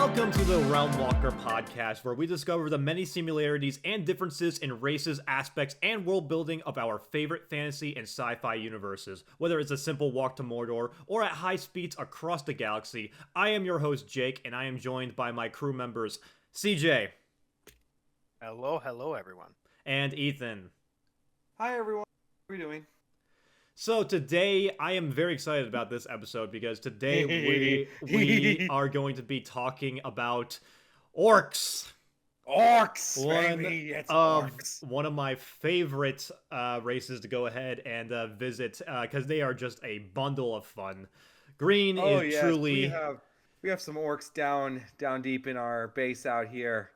Welcome to the Realm Walker podcast, where we discover the many similarities and differences in races, aspects, and world building of our favorite fantasy and sci-fi universes. Whether it's a simple walk to Mordor or at high speeds across the galaxy, I am your host Jake, and I am joined by my crew members CJ. Hello, everyone. And Ethan. Hi, everyone. How are you doing? So today, I am very excited about this episode because today we are going to be talking about orcs. Orcs, baby! It's orcs. One of my favorite races to go ahead and visit because they are just a bundle of fun. Green is yes. truly... We have some orcs down deep in our base out here,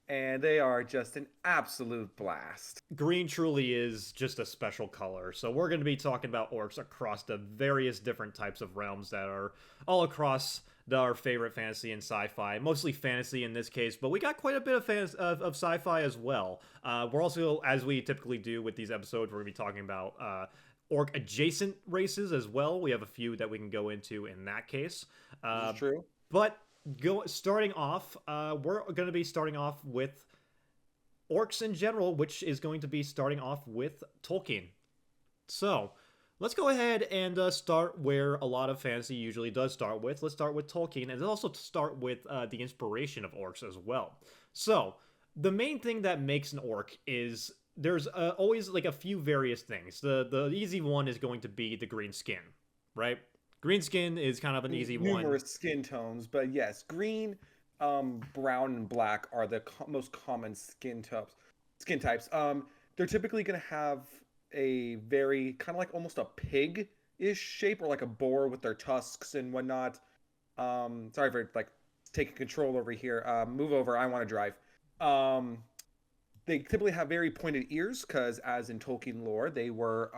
and they are just an absolute blast. Green truly is just a special color. So we're going to be talking about orcs across the various different types of realms that are all across our favorite fantasy and sci-fi. Mostly fantasy in this case, but we got quite a bit of sci-fi as well. We're also, as we typically do with these episodes, we're going to be talking about orc adjacent races as well. We have a few that we can go into in that case. This is true. But starting off, we're going to be starting off with orcs in general, which is going to be starting off with Tolkien. So, let's go ahead and start where a lot of fantasy usually does start with. Let's start with Tolkien, and also start with the inspiration of orcs as well. So, the main thing that makes an orc is there's always like a few various things. The easy one is going to be the green skin, right? Green skin is kind of an easy one. Numerous skin tones, but yes, green, brown, and black are the most common skin types. They're typically going to have a very kind of like almost a pig-ish shape, or like a boar with their tusks and whatnot. Sorry for like taking control over here. Move over. I want to drive. They typically have very pointed ears because, as in Tolkien lore, they were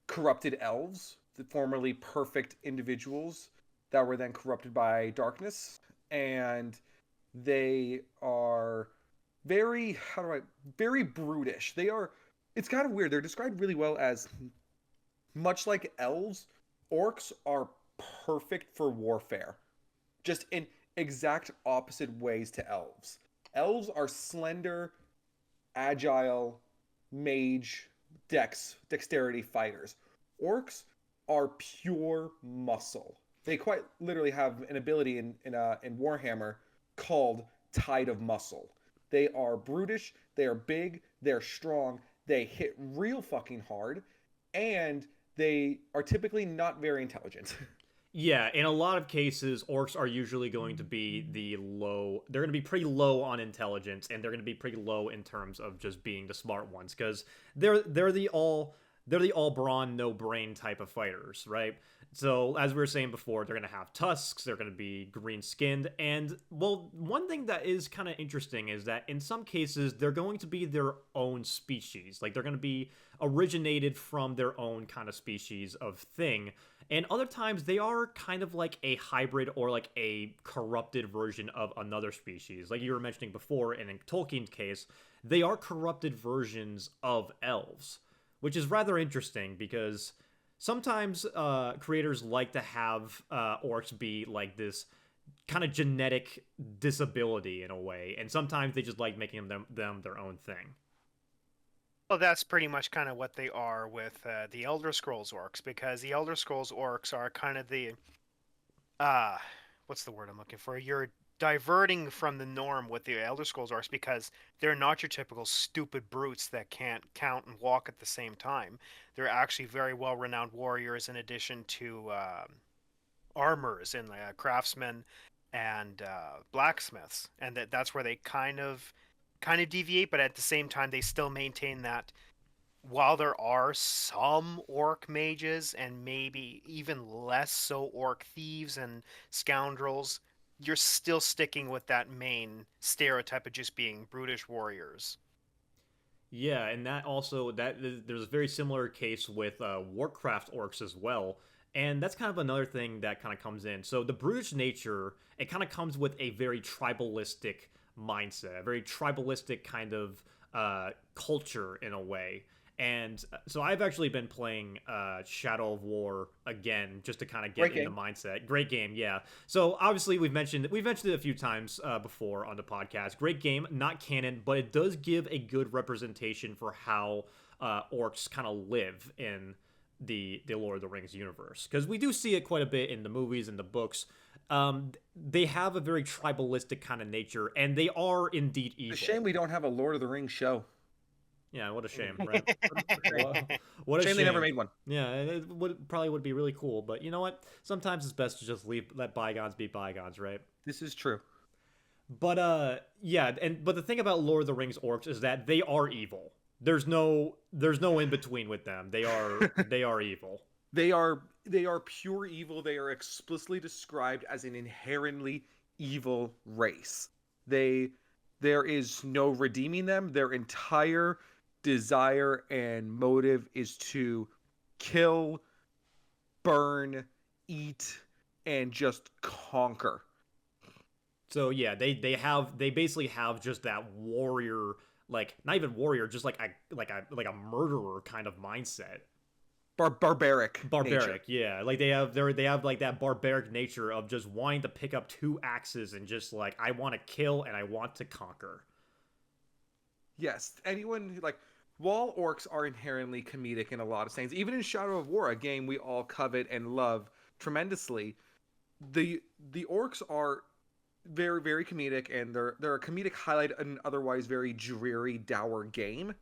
corrupted elves. Formerly perfect individuals that were then corrupted by darkness, and they are very brutish. It's kind of weird. They're described really well as, much like elves, orcs are perfect for warfare, just in exact opposite ways to elves. Elves are slender, agile, mage, dexterity fighters. Orcs are pure muscle. They quite literally have an ability in Warhammer called Tide of Muscle. They are brutish, they are big, they're strong, they hit real fucking hard, and they are typically not very intelligent. Yeah, in a lot of cases, orcs are usually going to be they're going to be pretty low on intelligence, and they're going to be pretty low in terms of just being the smart ones, because they're the all brawn, no brain type of fighters, right? So, as we were saying before, they're going to have tusks, they're going to be green-skinned, and, well, one thing that is kind of interesting is that in some cases, they're going to be their own species. Like, they're going to be originated from their own kind of species of thing, and other times, they are kind of like a hybrid or like a corrupted version of another species. Like you were mentioning before, and in Tolkien's case, they are corrupted versions of elves. Which is rather interesting because sometimes creators like to have orcs be like this kind of genetic disability in a way, and sometimes they just like making them their own thing. Well, that's pretty much kind of what they are with the Elder Scrolls orcs, because the Elder Scrolls orcs are kind of the what's the word I'm looking for? You're diverting from the norm with the Elder Scrolls orcs because they're not your typical stupid brutes that can't count and walk at the same time. They're actually very well-renowned warriors in addition to armors and craftsmen and blacksmiths, and that's where they kind of deviate, but at the same time they still maintain that while there are some orc mages and maybe even less so orc thieves and scoundrels, you're still sticking with that main stereotype of just being brutish warriors. Yeah, and there's a very similar case with Warcraft orcs as well, and that's kind of another thing that kind of comes in. So the brutish nature, it kind of comes with a very tribalistic mindset, a very tribalistic kind of culture in a way. And so I've actually been playing Shadow of War again just to kind of get Great in the game. mindset. Great game, yeah. So obviously we've mentioned it a few times before on the podcast. Great game, not canon, but it does give a good representation for how orcs kind of live in the Lord of the Rings universe, because we do see it quite a bit in the movies and the books. They have a very tribalistic kind of nature, and they are indeed It's a evil. shame we don't have a Lord of the Rings show. Yeah, what a shame, right? Shame, What a shame shame. they never made one. Yeah, it would be really cool, but you know what? Sometimes it's best to just let bygones be bygones, right? This is true. But yeah, but the thing about Lord of the Rings orcs is that they are evil. There's no in between with them. They are evil. They are pure evil. They are explicitly described as an inherently evil race. They there is no redeeming them. Their entire desire and motive is to kill, burn, eat, and just conquer. So yeah, they basically have just that warrior, like not even warrior, just like a murderer kind of mindset. Barbaric nature. Barbaric, yeah. Like they have like that barbaric nature of just wanting to pick up two axes and just like, I want to kill and I want to conquer. Yes, anyone like while orcs are inherently comedic in a lot of things, even in Shadow of War, a game we all covet and love tremendously, the orcs are very very comedic, and they're a comedic highlight in an otherwise very dreary dour game,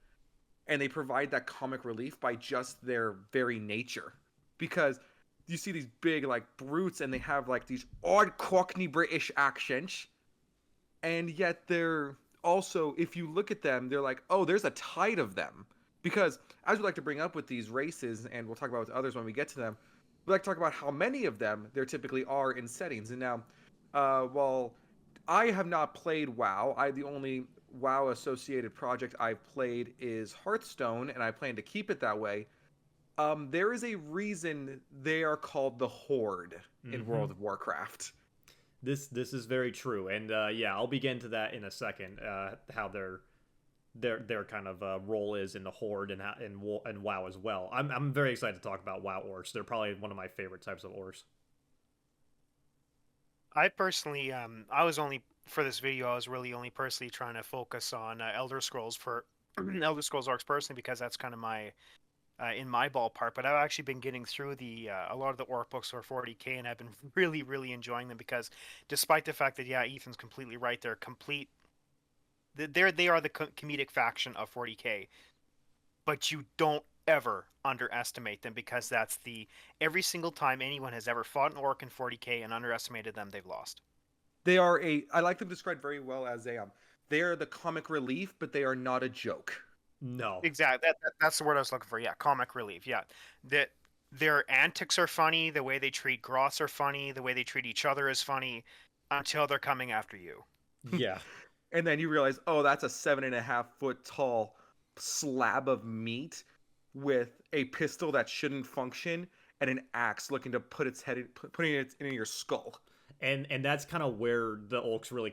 and they provide that comic relief by just their very nature, because you see these big like brutes and they have like these odd cockney British accents, and yet they're also, if you look at them, they're like, oh, there's a tide of them, because as we like to bring up with these races, and we'll talk about with others when we get to them, we like to talk about how many of them there typically are in settings. And now, well, I have not played WoW. The only WoW associated project I've played is Hearthstone, and I plan to keep it that way. There is a reason they are called the Horde in Mm-hmm. World of Warcraft. This is very true, and yeah, I'll begin to that in a second. How their kind of role is in the Horde and WoW as well. I'm very excited to talk about WoW orcs. They're probably one of my favorite types of orcs. I personally, I was only for this video. I was really only personally trying to focus on Elder Scrolls for Elder Scrolls Arcs personally, because that's kind of my in my ballpark. But I've actually been getting through the a lot of the Orc books for 40k, and I've been really really enjoying them, because despite the fact that, yeah, Ethan's completely right, they're complete. They are the comedic faction of 40k, but you don't ever underestimate them, because that's the every single time anyone has ever fought an orc in 40k and underestimated them, they've lost. They are I like them described very well as they are the comic relief, but they are not a joke. No. Exactly. That's the word I was looking for. Yeah, comic relief. Yeah, that their antics are funny. The way they treat Grots are funny. The way they treat each other is funny, until they're coming after you. Yeah. And then you realize, oh, that's a 7.5 foot tall slab of meat with a pistol that shouldn't function and an axe looking to put its head putting it in your skull. And that's kind of where the orcs really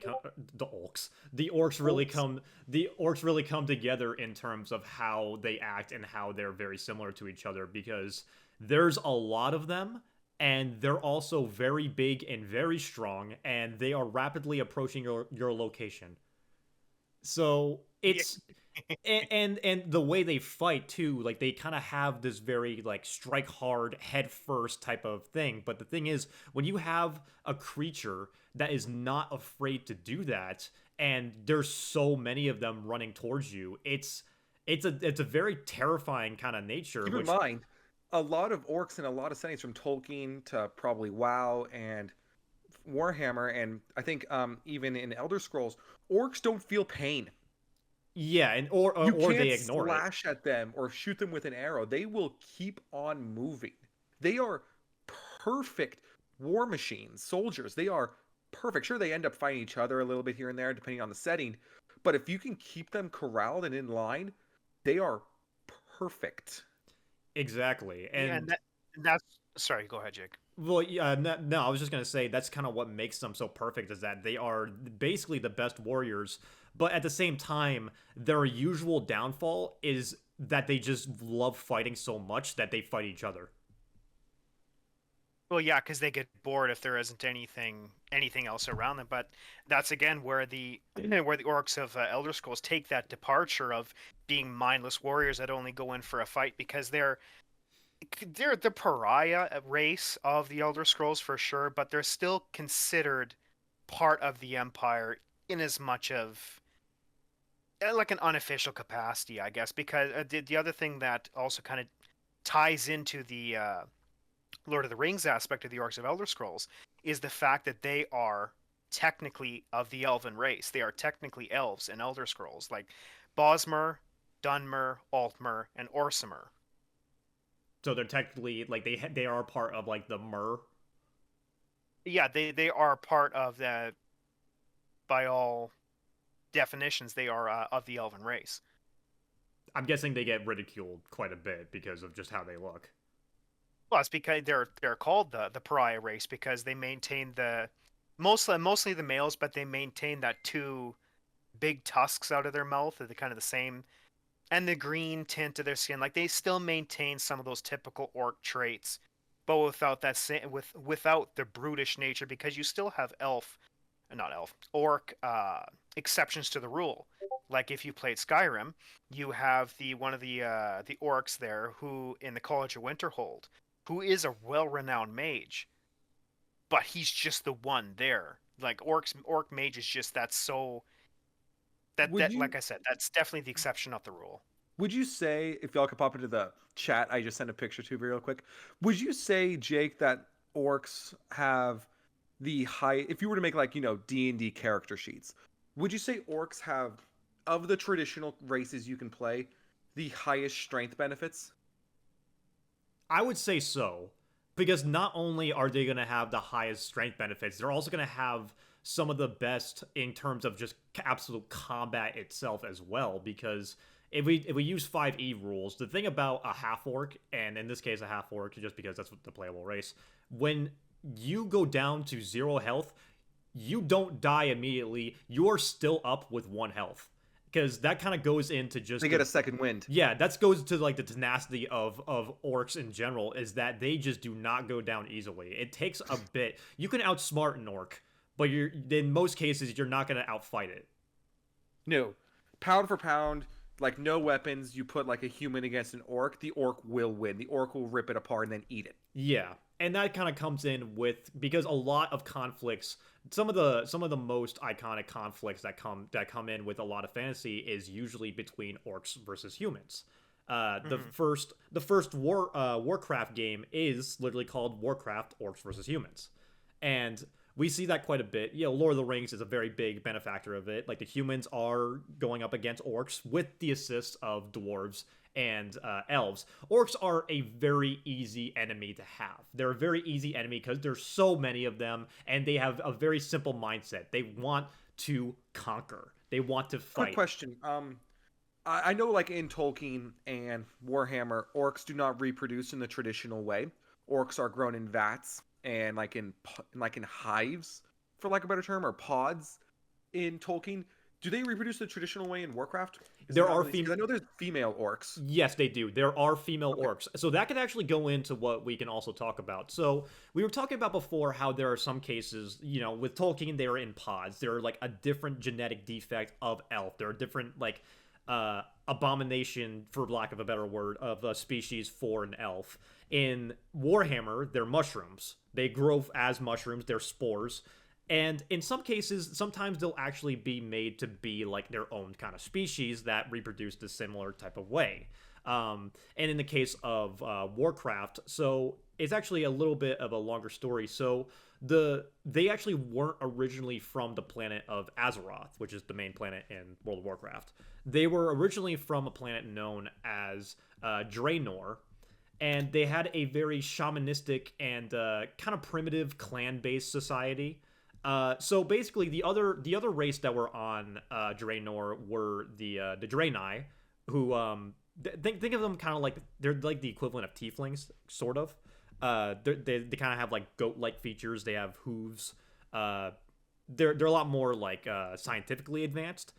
come together in terms of how they act and how they're very similar to each other, because there's a lot of them, and they're also very big and very strong, and they are rapidly approaching your location. So it's and the way they fight too, like they kind of have this very like strike hard head first type of thing. But the thing is, when you have a creature that is not afraid to do that, and there's so many of them running towards you, it's a very terrifying kind of nature. Keep in Which mind, a lot of orcs in a lot of settings, from Tolkien to probably WoW and Warhammer, and I think even in Elder Scrolls, orcs don't feel pain. yeah, and or You or can't they ignore it. slash at them or shoot them with an arrow. They will keep on moving. They are perfect war machines, soldiers. They are perfect. Sure, they end up fighting each other a little bit here and there, depending on the setting. But if you can keep them corralled and in line, they are perfect. Exactly, Yeah, and and that's sorry. Go ahead, Jake. well, yeah, no, I was just gonna say that's kind of what makes them so perfect, is that they are basically the best warriors, but at the same time, their usual downfall is that they just love fighting so much that they fight each other. Well, yeah, because they get bored if there isn't anything else around them. But that's again where the where the orcs of Elder Scrolls take that departure of being mindless warriors that only go in for a fight because they're the pariah race of the Elder Scrolls for sure, but they're still considered part of the Empire in as much of like an unofficial capacity, I guess. Because the other thing that also kind of ties into the Lord of the Rings aspect of the Orcs of Elder Scrolls is the fact that they are technically of the Elven race. They are technically elves in Elder Scrolls, like Bosmer, Dunmer, Altmer, and Orsimer. So they're technically like they are part of like the Mer. Yeah, they are part of the, by all definitions, they are of the Elven race. I'm guessing they get ridiculed quite a bit because of just how they look. Plus, because they're called the pariah race because they maintain the mostly the males, but they maintain that two big tusks out of their mouth, are the kind of the same, and the green tint of their skin. Like they still maintain some of those typical orc traits, but without without the brutish nature, because you still have not elf, orc exceptions to the rule. Like if you played Skyrim, you have the one of the orcs there who in the College of Winterhold, who is a well-renowned mage, but he's just the one there. Like orc mage is just that's so Would that you like I said, that's definitely the exception, not the rule. would you say, if y'all could pop into the chat, I just sent a picture to real quick. Would you say, Jake, that orcs have the high? If you were to make like D&D character sheets, would you say orcs have, of the traditional races you can play, the highest strength benefits? I would say so, because not only are they going to have the highest strength benefits, they're also going to have some of the best in terms of just absolute combat itself as well. Because if we use 5e rules, the thing about a half orc, and in this case a half orc, just because that's the playable race, when you go down to 0 health, you don't die immediately. You're still up with 1 health. Because that kind of goes into just They get a second wind. yeah, that goes to like the tenacity of orcs in general, is that they just do not go down easily. It takes a bit. You can outsmart an orc, but you're in most cases you're not going to outfight it. No, pound for pound, like no weapons. You put like a human against an orc, the orc will win. The orc will rip it apart and then eat it. Yeah, and that kind of comes in with because a lot of conflicts, some of the most iconic conflicts that come in with a lot of fantasy is usually between orcs versus humans. The first Warcraft game is literally called Warcraft Orcs versus Humans, and we see that quite a bit. Lord of the Rings is a very big benefactor of it. Like the humans are going up against orcs with the assist of dwarves and elves. Orcs are a very easy enemy to have. They're a very easy enemy because there's so many of them, and they have a very simple mindset. They want to conquer. They want to fight. Quick question. I know like in Tolkien and Warhammer, orcs do not reproduce in the traditional way. Orcs are grown in vats and like in hives, for lack of a better term, or pods in Tolkien. Do they reproduce the traditional way in Warcraft? There are I know there's female orcs. Yes, they do. There are female orcs. So that could actually go into what we can also talk about. So we were talking about before how there are some cases, with Tolkien, they're in pods. They're like a different genetic defect of elf. There are different like abomination, for lack of a better word, of a species for an elf. In Warhammer, they're mushrooms. They grow as mushrooms. They're spores. And in some cases, sometimes they'll actually be made to be like their own kind of species that reproduce the similar type of way. And in the case of Warcraft, so it's actually a little bit of a longer story. So they actually weren't originally from the planet of Azeroth, which is the main planet in World of Warcraft. They were originally from a planet known as Draenor, and they had a very shamanistic and kind of primitive clan-based society. So basically, the other race that were on Draenor were the Draenei, who think of them kind of like they're like the equivalent of tieflings, sort of. They kind of have like goat-like features. They have hooves. They're a lot more like scientifically advanced.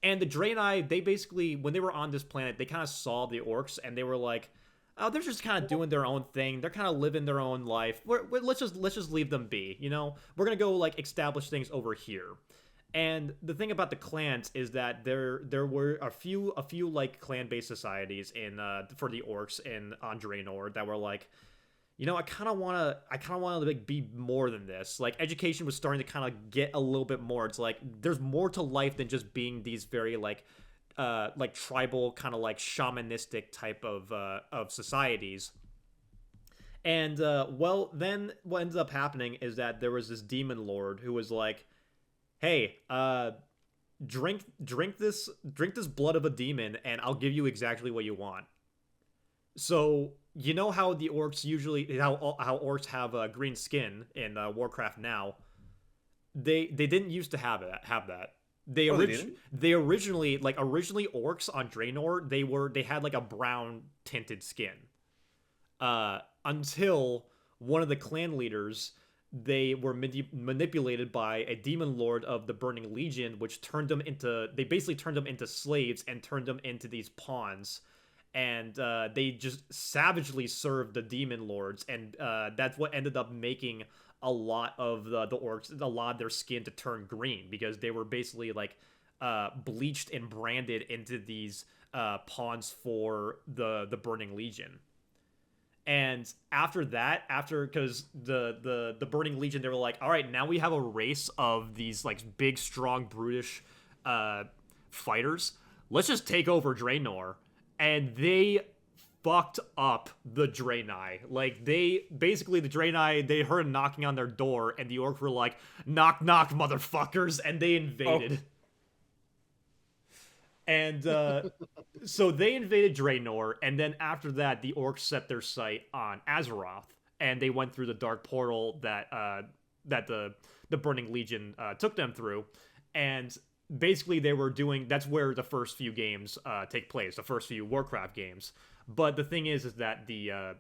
And the Draenei, they basically, when they were on this planet, they kind of saw the Orcs, and they were like, "Oh, they're just kind of doing their own thing. They're kind of living their own life. Let's just leave them be. You know, we're gonna go like establish things over here." And the thing about the clans is that there were a few like clan based societies in for the Orcs in on Draenor that were like, I kind of want to like be more than this. Like education was starting to kind of get a little bit more. It's like there's more to life than just being these very like tribal kind of like shamanistic type of societies. And well, then what ended up happening is that there was this demon lord who was like, "Hey, drink this blood of a demon, and I'll give you exactly what you want." So you know how the orcs usually how orcs have green skin in Warcraft now. They didn't used to have that. Oh, they didn't? They originally orcs on Draenor they had like a brown tinted skin. Until one of the clan leaders, they were manipulated by a demon lord of the Burning Legion, which they basically turned them into slaves and turned them into these pawns. And they just savagely served the demon lords, and that's what ended up making a lot of the orcs, a lot of their skin to turn green, because they were basically like bleached and branded into these pawns for the Burning Legion. And after that, because the Burning Legion, they were like, all right, now we have a race of these like big, strong, brutish fighters. Let's just take over Draenor. And they fucked up the Draenei. Like the Draenei, they heard knocking on their door, and the orcs were like, "Knock, knock, motherfuckers!" And they invaded. Oh. And so they invaded Draenor, and then after that, the orcs set their sight on Azeroth, and they went through the dark portal that the Burning Legion took them through, and basically that's where the first few games take place, the first few Warcraft games. But the thing is that the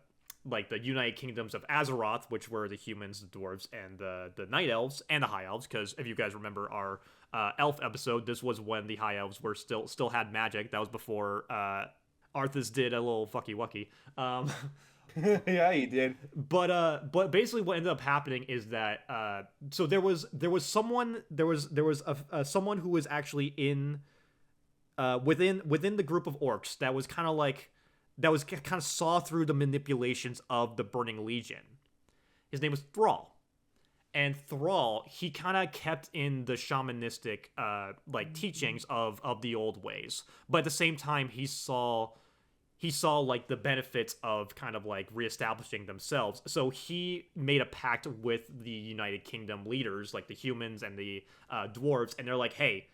United Kingdoms of Azeroth, which were the humans, the dwarves, and the night elves and the high elves, because if you guys remember our elf episode, this was when the high elves were still had magic. That was before Arthas did a little fucky wucky. Yeah, he did. But basically, what ended up happening is that so there was someone someone who was actually in within the group of orcs that was kind of saw through the manipulations of the Burning Legion. His name was Thrall, and Thrall, he kind of kept in the shamanistic like teachings of the old ways, but at the same time he saw like the benefits of kind of like reestablishing themselves. So he made a pact with the United Kingdom leaders, like the humans and the dwarves, and they're like, "Hey,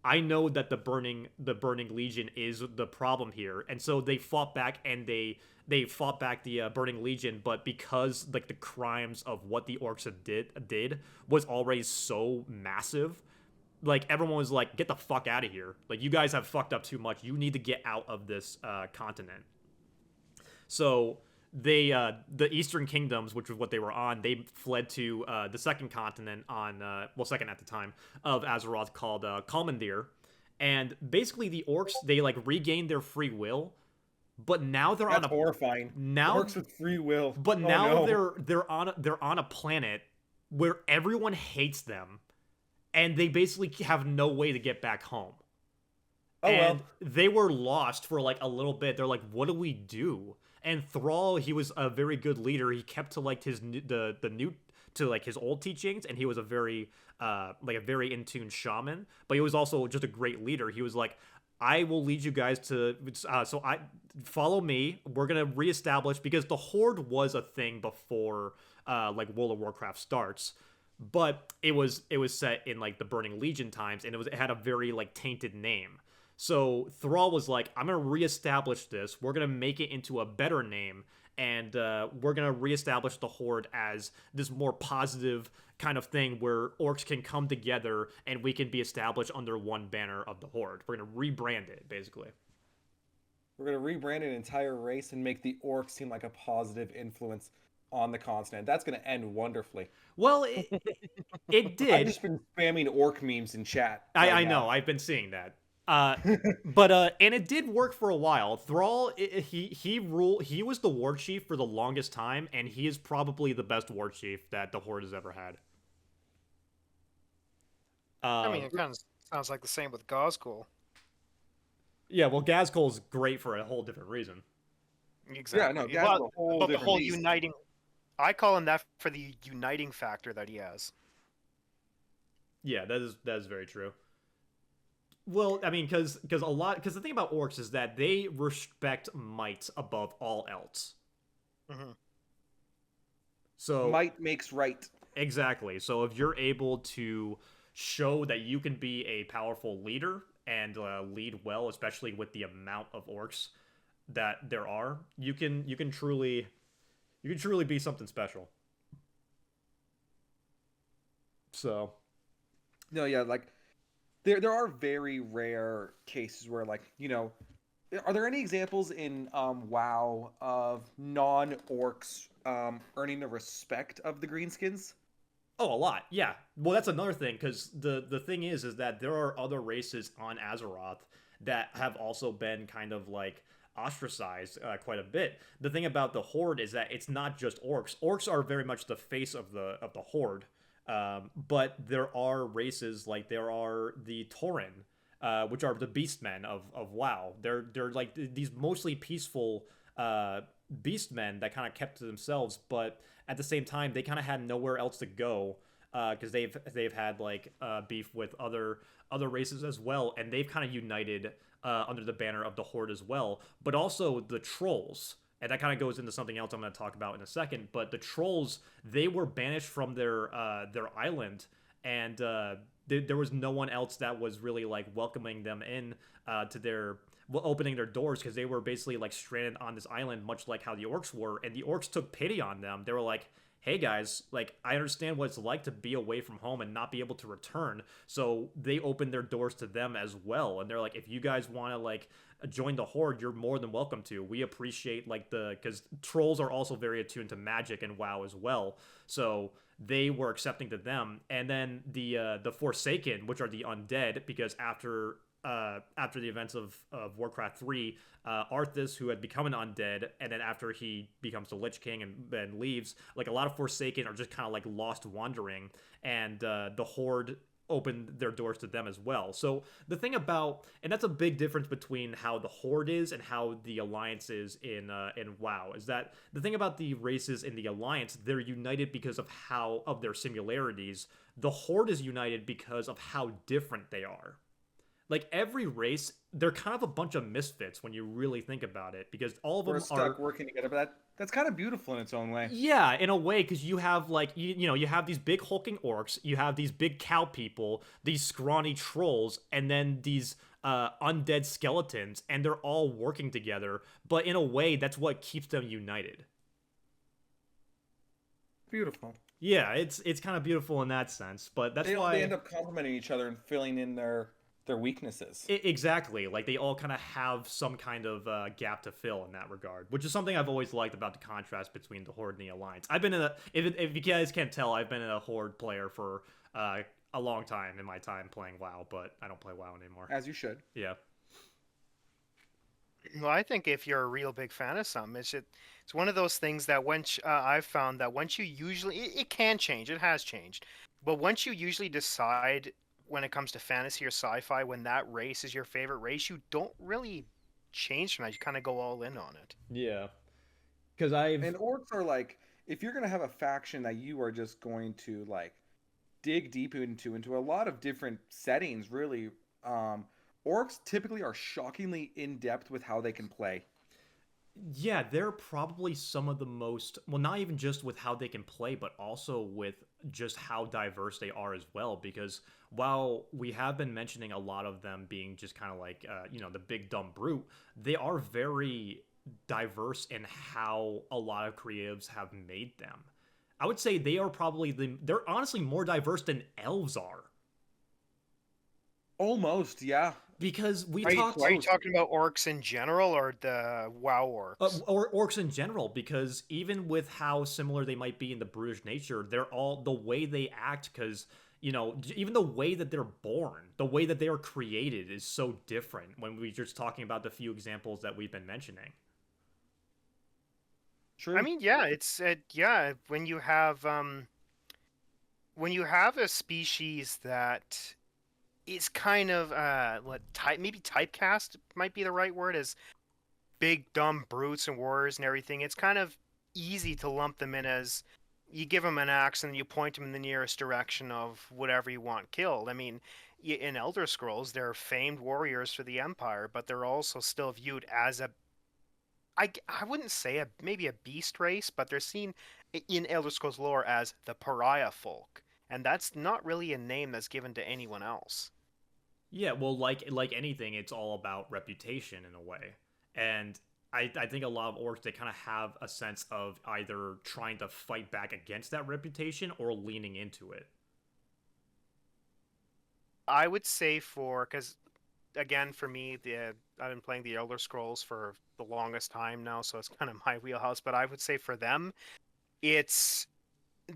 I know that the Burning Legion is the problem here," and so they fought back, and they fought back the Burning Legion. But because like the crimes of what the orcs did was already so massive, like everyone was like, "Get the fuck out of here! Like you guys have fucked up too much. You need to get out of this continent." So the Eastern Kingdoms, which was what they were on, they fled to the second continent second at the time of Azeroth, called Kalmandir. And basically the orcs, they like regained their free will, but now they're That's horrifying. Now orcs with free will. But now no. they're on a planet where everyone hates them, and they basically have no way to get back home. Oh, and well. They were lost for like a little bit. They're like, what do we do? And Thrall, he was a very good leader. He kept to like his his old teachings, and he was a very in tune shaman. But he was also just a great leader. He was like, I will lead you guys to follow me. We're gonna reestablish, because the Horde was a thing before like World of Warcraft starts, but it was set in like the Burning Legion times, and it had a very like tainted name. So Thrall was like, I'm going to reestablish this. We're going to make it into a better name, and we're going to reestablish the Horde as this more positive kind of thing where orcs can come together and we can be established under one banner of the Horde. We're going to rebrand it, basically. We're going to rebrand an entire race and make the orcs seem like a positive influence on the continent. That's going to end wonderfully. Well, it did. I've just been spamming orc memes in chat. I know. I've been seeing that. And it did work for a while. Thrall, he was the war chief for the longest time, and he is probably the best war chief that the Horde has ever had. I mean, Uh, it kind of sounds like the same with Gazgul. yeah, well, Gazgul's great for a whole different reason. Yeah, no, Exactly. Gaz is a whole But the different whole beast. uniting, I call him that for the uniting factor that he has. Yeah, that is very true. Well, I mean, because the thing about orcs is that they respect might above all else. Hmm. So Might makes right. exactly. So if you're able to show that you can be a powerful leader and lead well, especially with the amount of orcs that there are, you can truly be something special. So No, yeah, like there are very rare cases where like, are there any examples in WoW of non-orcs earning the respect of the greenskins? oh, a lot. Yeah. Well, that's another thing because the thing is that there are other races on Azeroth that have also been kind of like ostracized quite a bit. The thing about the Horde is that it's not just orcs. Orcs are very much the face of the Horde, but there are races like there are the Tauren, which are the Beastmen of WoW. They're like these mostly peaceful Beastmen that kind of kept to themselves, but at the same time they kind of had nowhere else to go because they've had like beef with other races as well, and they've kind of united under the banner of the Horde as well. But also the trolls, and that kind of goes into something else I'm going to talk about in a second. But the trolls, they were banished from their island, and there was no one else that was really like welcoming them in to their well, opening their doors because they were basically like stranded on this island, much like how the orcs were. And the orcs took pity on them. They were like, hey guys, like I understand what it's like to be away from home and not be able to return. So they opened their doors to them as well. And they're like, if you guys want to like join the Horde, you're more than welcome to. We appreciate like because trolls are also very attuned to magic and WoW as well. So they were accepting to them. And then the Forsaken, which are the undead, because after the events of Warcraft 3, Arthas, who had become an undead, and then after he becomes the Lich King and then leaves, like a lot of Forsaken are just kind of like lost wandering, and the Horde opened their doors to them as well. So the thing about, and that's a big difference between how the Horde is and how the Alliance is in WoW, is that the thing about the races in the Alliance, they're united because of their similarities. The Horde is united because of how different they are. Like every race, they're kind of a bunch of misfits when you really think about it, because all of We're them stuck are, working together, but that's kind of beautiful in its own way. yeah, in a way, because you have like you have these big hulking orcs, you have these big cow people, these scrawny trolls, and then these undead skeletons, and they're all working together. But in a way, that's what keeps them united. Beautiful. Yeah, it's kind of beautiful in that sense, but that's They end why up complementing each other and filling in their weaknesses. exactly. Like they all kind of have some kind of gap to fill in that regard, which is something I've always liked about the contrast between the Horde and the Alliance. I've been in a if you guys can't tell, I've been a Horde player for a long time in my time playing WoW, but I don't play WoW anymore. As you should. Yeah. Well, I think if you're a real big fan of something, it's one of those things that I've found that once you usually it can change, it has changed, but once you usually decide when it comes to fantasy or sci-fi, when that race is your favorite race, you don't really change from that. You kind of go all in on it. Yeah. Because I've And orcs are like, if you're gonna have a faction that you are just going to like dig deep into a lot of different settings, really, orcs typically are shockingly in depth with how they can play. Yeah, they're probably some of the most, well, not even just with how they can play, but also with just how diverse they are as well. Because while we have been mentioning a lot of them being just kind of like, the big dumb brute, they are very diverse in how a lot of creatives have made them. I would say they are probably they're honestly more diverse than elves are. Almost, yeah. Because we Are you, talked are you talking about orcs in general or the WoW orcs? or orcs in general, because even with how similar they might be in the brutish nature, they're all the way they act. Because even the way that they're born, the way that they are created is so different when we're just talking about the few examples that we've been mentioning. I True. mean, yeah, it's yeah, when you have a species that is kind of what type maybe typecast might be the right word, as big dumb brutes and warriors and everything, it's kind of easy to lump them in as you give them an axe and you point them in the nearest direction of whatever you want killed. I mean, in Elder Scrolls, they're famed warriors for the Empire, but they're also still viewed as I wouldn't say maybe a beast race, but they're seen in Elder Scrolls lore as the pariah folk, and that's not really a name that's given to anyone else. Yeah, well, like anything, it's all about reputation in a way, and I think a lot of orcs they kind of have a sense of either trying to fight back against that reputation or leaning into it. I would say because again, for me, I've been playing the Elder Scrolls for the longest time now, so it's kind of my wheelhouse. But I would say for them, it's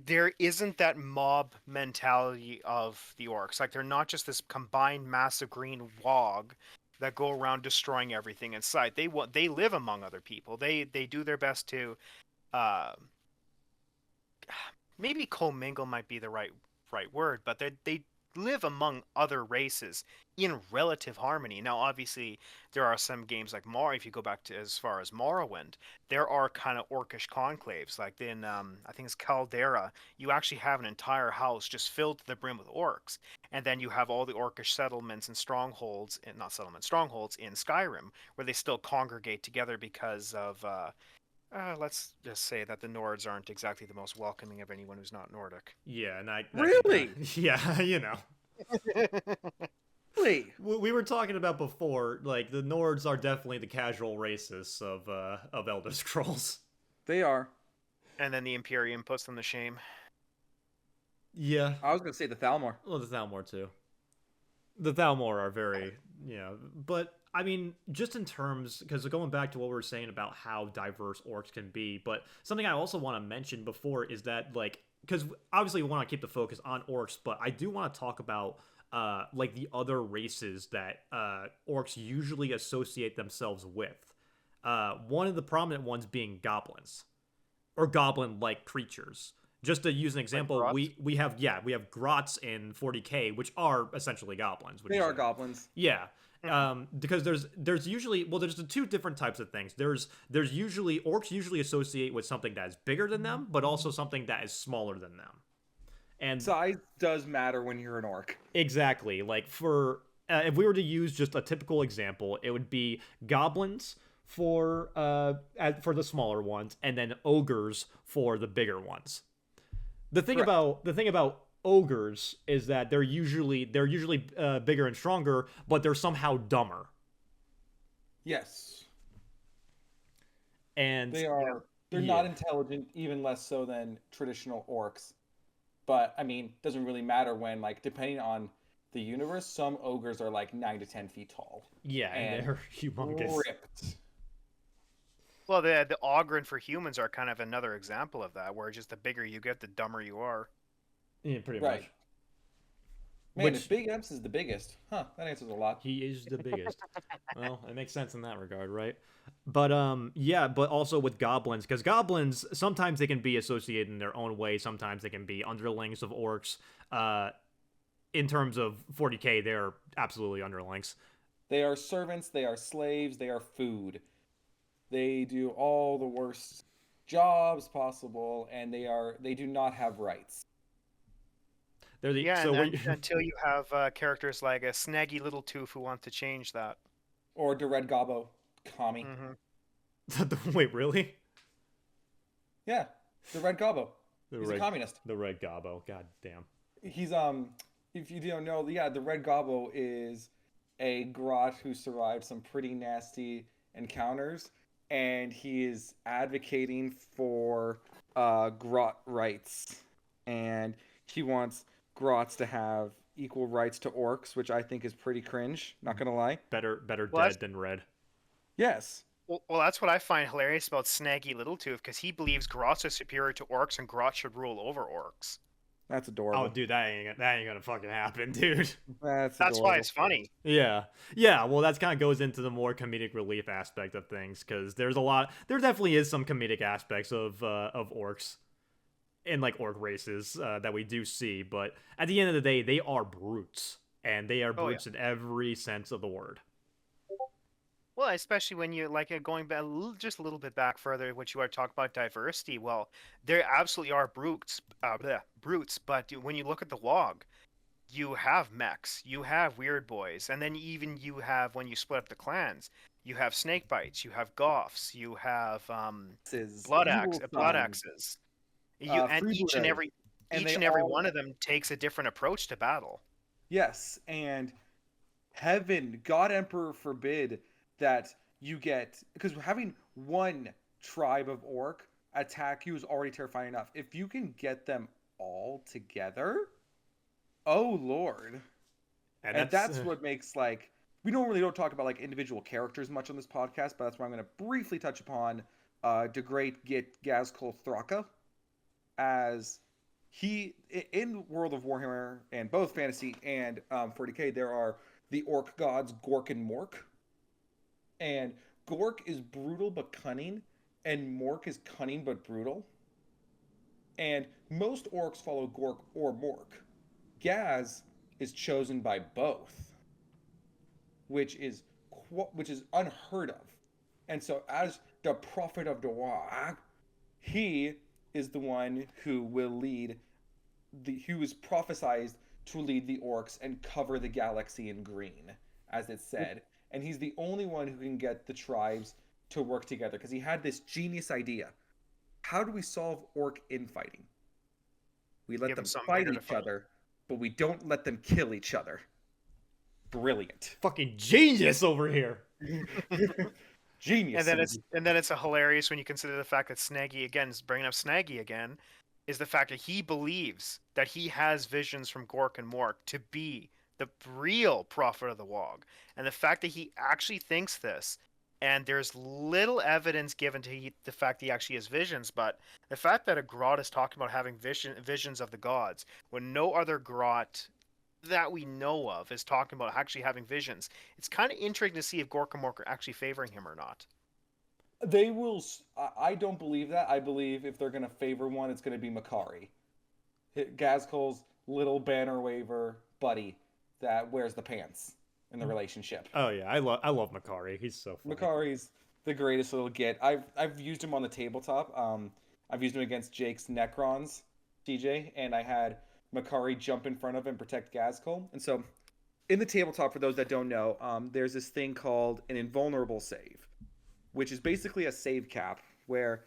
there isn't that mob mentality of the orcs. Like they're not just this combined massive green wog that go around destroying everything in sight. They live among other people. They do their best to uh, maybe commingle might be the right word, but they live among other races in relative harmony. Now, obviously, there are some games like Mar. If you go back to as far as Morrowind, there are kind of orcish conclaves. Like in, I think it's Caldera, you actually have an entire house just filled to the brim with orcs, and then you have all the orcish settlements and strongholds, and not settlements, strongholds in Skyrim, where they still congregate together because of let's just say that the Nords aren't exactly the most welcoming of anyone who's not Nordic. Yeah, and that can Really? yeah, Really? we were talking about before, like the Nords are definitely the casual racists of Elder Scrolls. They are. And then the Imperium puts them to shame. Yeah, I was gonna say the Thalmor. well, the Thalmor too. The Thalmor are very, but I mean, just in terms, because going back to what we were saying about how diverse orcs can be, but something I also want to mention before is that, like, because obviously we want to keep the focus on orcs, but I do want to talk about, like, the other races that orcs usually associate themselves with. One of the prominent ones being goblins, or goblin-like creatures. Just to use an example, Like we have grots in 40k, which are essentially goblins. They are goblins. Yeah, because there's usually there's the two different types of things. There's usually orcs usually associate with something that is bigger than them, but also something that is smaller than them. And Size does matter when you're an orc. exactly, like for if we were to use just a typical example, it would be goblins for the smaller ones, and then ogres for the bigger ones. The thing about ogres is that they're usually bigger and stronger, but they're somehow dumber. Yes. And They are. They're yeah, not intelligent, even less so than traditional orcs. But I mean, doesn't really matter when, like, depending on the universe, some ogres are like 9 to 10 feet tall yeah, and and they're humongous. ripped. well, the Ogren for humans are kind of another example of that, where just the bigger you get, the dumber you are. Yeah, pretty Right. much. Man, Which if Big Ems is the biggest, huh? That answers a lot. he is the biggest. Well, it makes sense in that regard, right? But yeah, but also with goblins, because goblins sometimes they can be associated in their own way. Sometimes they can be underlings of orcs. In terms of 40k, they're absolutely underlings. They are servants. They are slaves. They are food. They do all the worst jobs possible, and they do not have rights. They're the Yeah, so and we until you have characters like a snaggy little tooth who want to change that. Or the Red Gobbo, commie. wait, really? Yeah, the Red Gobbo. The He's red, a communist. the red gobbo. God damn. He's if you don't know, yeah, the Red Gobbo is a grot who survived some pretty nasty encounters, and he is advocating for grot rights, and he wants grots to have equal rights to orcs, which I think is pretty cringe. Not gonna lie. Better Well, dead than red. Yes. well, that's what I find hilarious about Snaggy Littletooth, because he believes Grots are superior to orcs and Grots should rule over orcs. That's Oh, adorable. dude, that ain't gonna fucking happen, dude. That's That's why adorable. it's funny. Yeah, yeah. Well, that's kind of goes into the more comedic relief aspect of things because there definitely is some comedic aspects of orcs in like orc races that we do see, but at the end of the day, they are brutes, and they are Oh yeah. brutes in every sense of the word. Well, especially when you like going back just a little bit back further, what you are talking about diversity. Well, there absolutely are brutes, but when you look at the log, you have mechs, you have weird boys, and then even you have when you split up the clans, you have snake bites, you have goths, you have This is blood Evil axes. You and freebooters, and they each and every all one of them takes a different approach to battle. yes, and heaven, God Emperor forbid that you get because having one tribe of orc attack you is already terrifying enough. If you can get them all together, oh lord. And And that's that's what makes like we don't talk about like individual characters much on this podcast, but that's why I'm going to briefly touch upon the great Git Gazkul Thraka as he in World of Warhammer and both fantasy and 40k there are the orc gods Gork and Mork, and Gork is brutal but cunning, and Mork is cunning but brutal. And most orcs follow Gork or Mork. Gaz is chosen by both, which is which is unheard of. And so, as the prophet of Dawag, he is the one who will lead who is prophesized to lead the orcs and cover the galaxy in green, as it said. And he's the only one who can get the tribes to work together because he had this genius idea. How do we solve orc infighting? We let Give them them something fight bigger to each fight. other, but we don't let them kill each other. Brilliant. fucking genius over here. Genius. And then it's a hilarious when you consider the fact that Snaggy again is bringing up Snaggy again, is the fact that he believes that he has visions from Gork and Mork to be the real prophet of the Wog, and the fact that he actually thinks this, and there's little evidence given to the fact that he actually has visions, but the fact that a Grot is talking about having visions of the gods when no other Grot that we know of is talking about actually having visions. It's kind of intriguing to see if Gork and Mork are actually favoring him or not. They will. I don't believe that. I believe if they're going to favor one, it's going to be Makari, Gazkul's little banner waver buddy that wears the pants in the relationship. Oh yeah, I love Makari. He's so funny. Makari's the greatest little git. I've used him on the tabletop. I've used him against Jake's Necrons, TJ, and I had Makari jump in front of and protect Gazkul. And so, in the tabletop, for those that don't know, there's this thing called an invulnerable save, which is basically a save cap where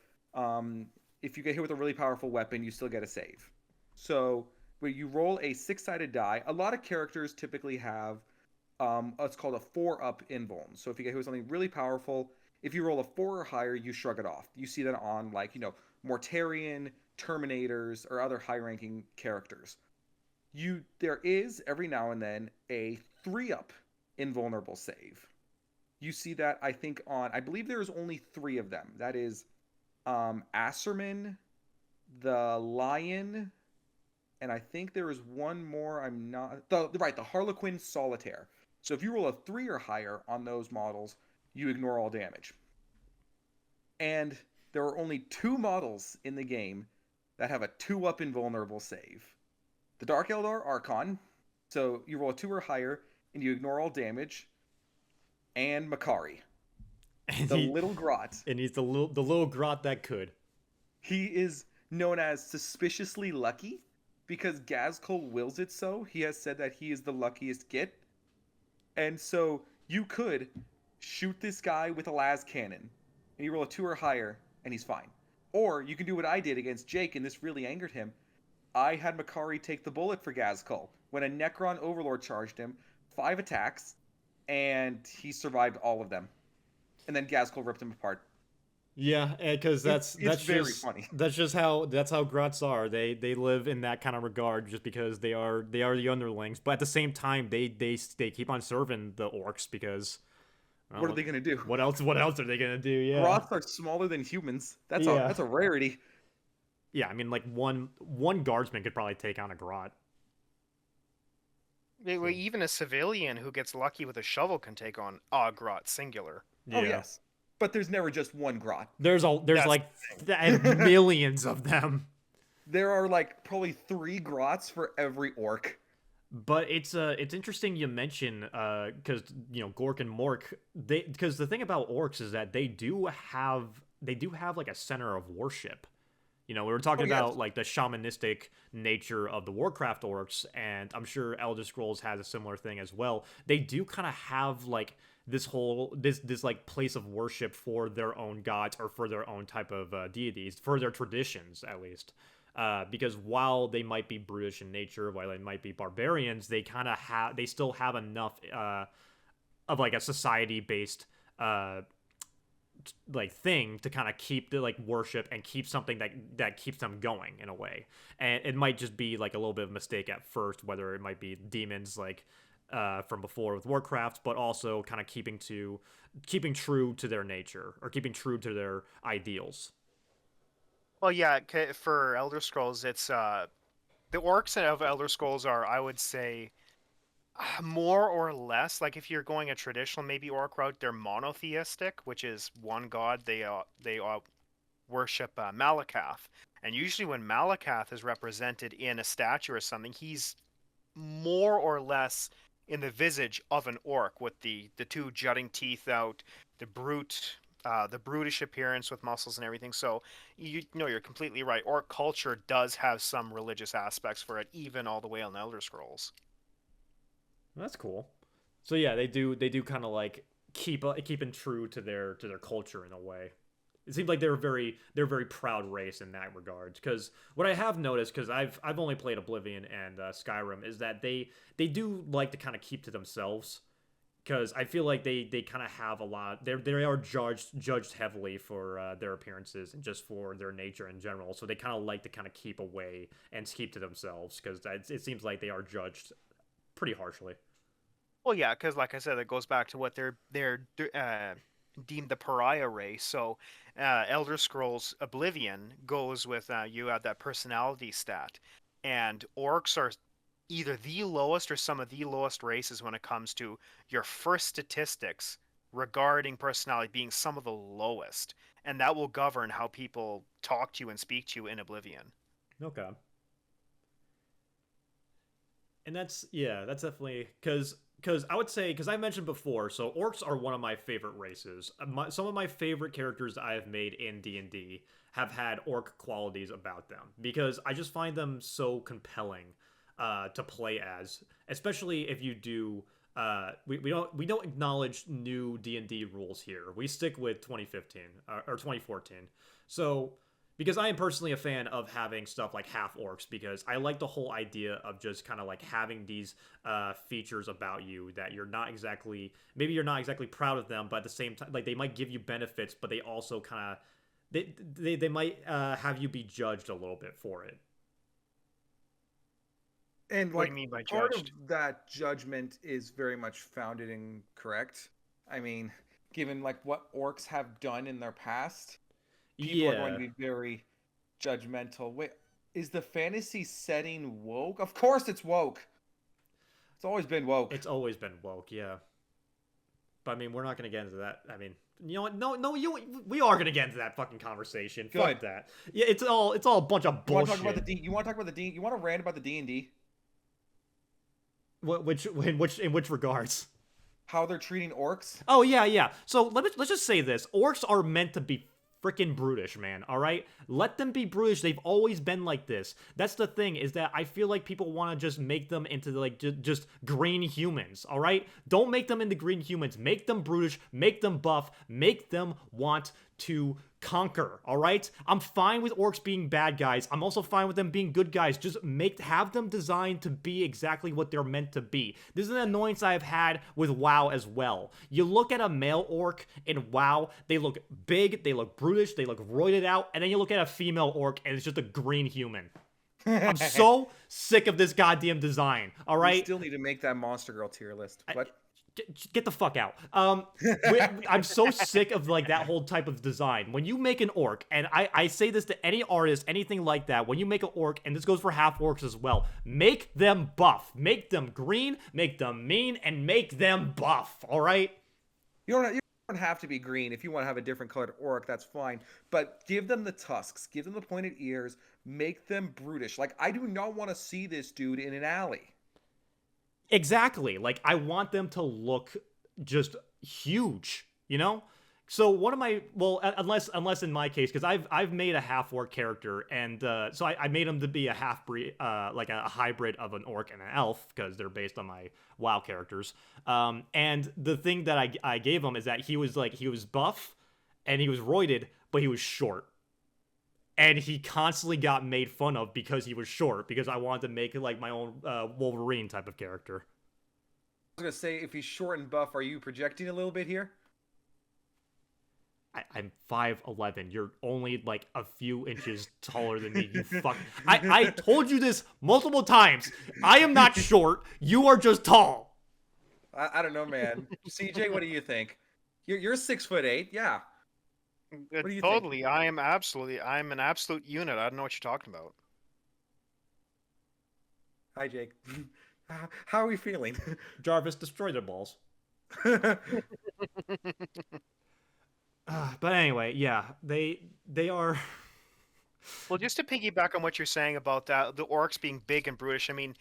if you get hit with a really powerful weapon, you still get a save. So where you roll a six-sided die, a lot of characters typically have what's called a 4-up invuln. So if you get hit with something really powerful, if you roll a 4 or higher, you shrug it off. You see that on like Mortarion, Terminators, or other high-ranking characters. There is every now and then a 3-up invulnerable save. You see that I believe there is only 3 of them. That is Asserman, the Lion, and I think there is one more. I'm not the Harlequin Solitaire. So if you roll a 3 or higher on those models, you ignore all damage. And there are only 2 models in the game that have a 2-up invulnerable save. The Dark Eldar Archon. So you roll a 2 or higher and you ignore all damage. And Makari, the little grot. And he's the little grot that could. He is known as suspiciously lucky because Gazkul wills it so. He has said that he is the luckiest git. And so you could shoot this guy with a las cannon and you roll a 2 or higher and he's fine. Or you can do what I did against Jake and this really angered him. I had Makari take the bullet for Gazkul when a Necron Overlord charged him, 5 attacks, and he survived all of them. And then Gazkul ripped him apart. Yeah, because that's very just funny. That's just how grots are. They live in that kind of regard just because they are the underlings. But at the same time, they keep on serving the orcs because What are they gonna do? What else are they gonna do? Yeah, Grots are smaller than humans. That's a rarity. Yeah, I mean, like one guardsman could probably take on a grot. So Even a civilian who gets lucky with a shovel can take on Ogrot singular. Oh yeah, yes, but there's never just one grot. there's That's like millions of them. There are like probably 3 grots for every orc. But it's interesting you mention because Gork and Mork, they, because the thing about orcs is that they do have like a center of worship. We were Oh talking about yes. like the shamanistic nature of the Warcraft orcs, and I'm sure Elder Scrolls has a similar thing as well. They do kind of have like this like place of worship for their own gods or for their own type of deities, for their traditions at least. Because while they might be brutish in nature, while they might be barbarians, they still have enough of like a society based like thing to kind of keep the like worship and keep something that keeps them going in a way. And it might just be like a little bit of a mistake at first, whether it might be demons like from before with Warcraft, but also kind of keeping true to their nature or keeping true to their ideals. Well, yeah, for Elder Scrolls, it's the orcs of Elder Scrolls are, I would say, more or less like if you're going a traditional maybe orc route, they're monotheistic, which is one god. They worship Malakath, and usually when Malakath is represented in a statue or something, he's more or less in the visage of an orc with the two jutting teeth out, the the brutish appearance with muscles and everything. So you know you're completely right. Orc culture does have some religious aspects for it, even all the way on Elder Scrolls. That's cool. So yeah, they do kind of like keeping true to their culture in a way. It seems like they're a very proud race in that regard. Because what I have noticed, because I've only played Oblivion and Skyrim, is that they do like to kind of keep to themselves. Because I feel like they kind of have a lot. They are judged heavily for their appearances and just for their nature in general. So they kind of like to kind of keep away and keep to themselves because it seems like they are judged pretty harshly. Well, yeah, because like I said, it goes back to what they're deemed the pariah race. So, Elder Scrolls Oblivion goes with you have that personality stat, and orcs are either the lowest or some of the lowest races when it comes to your first statistics regarding personality being some of the lowest, and that will govern how people talk to you and speak to you in Oblivion. Okay. And that's definitely because I would say because I mentioned before, so orcs are one of my favorite races. Some of my favorite characters that I have made in D&D have had orc qualities about them because I just find them so compelling to play as, especially if you do. We don't acknowledge new D&D rules here. We stick with 2015 or 2014. So because I am personally a fan of having stuff like half orcs because I like the whole idea of just kind of like having these features about you that you're not exactly proud of them, but at the same time like they might give you benefits, but they also kind of they might have you be judged a little bit for it. And What do like you mean by part of judged? that judgment is very much founded in correct. I mean, given like what orcs have done in their past, people are going to Yeah, be very judgmental. Wait, is the fantasy setting woke? Of course it's woke. It's always been woke. it's always been woke, yeah. But I mean, we're not gonna get into that. I mean, you know what? No, no, we are gonna get into that fucking conversation. Good. Fuck that. Yeah, it's all a bunch of You want to talk about bullshit. the D? You want to talk about the D? You want to rant about the D&D? In which regards? How they're treating orcs? Oh yeah, yeah. So let's just say this: orcs are meant to be freaking brutish, man. All right, let them be brutish. They've always been like this. That's the thing is that I feel like people want to just make them into like just green humans. All right, don't make them into green humans. Make them brutish. Make them buff. Make them want to conquer. All right, I'm fine with orcs being bad guys. I'm also fine with them being good guys. Just have them designed to be exactly what they're meant to be. This is an annoyance I've had with WoW as well. You look at a male orc in WoW, they look big, they look brutish, they look roided out, and then you look at a female orc and it's just a green human. I'm so sick of this goddamn design. All We right, still need to make that Monster Girl tier list. What? Get the fuck out. I'm so sick of like that whole type of design. When you make an orc, and I say this to any artist, anything like that, when you make an orc, and this goes for half orcs as well, make them buff, make them green, make them mean, and make them buff. All right. You don't have to be green. If you want to have a different colored orc, that's fine. But give them the tusks, give them the pointed ears, make them brutish. Like, I do not want to see this dude in an alley. Exactly. Like I want them to look just huge, you know? So one of my unless in my case, because I've made a half orc character, and so I made him to be a half breed, like a hybrid of an orc and an elf, because they're based on my WoW characters. And the thing that I gave him is that he was buff, and he was roided, but he was short, and he constantly got made fun of because he was short, because I wanted to make it like my own Wolverine type of character. I was gonna say, if he's short and buff, are you projecting a little bit here? I'm 5'11". You're only like a few inches taller than me. You fuck. I told you this multiple times. I am not short. You are just tall. I don't know, man. CJ, what do you think? You're 6'8", yeah. What do you Totally. think? I'm an absolute unit. I don't know what you're talking about. Hi, Jake. How are we feeling? Jarvis, destroy their balls. But anyway, yeah, they are. Well, just to piggyback on what you're saying about the orcs being big and brutish, I mean,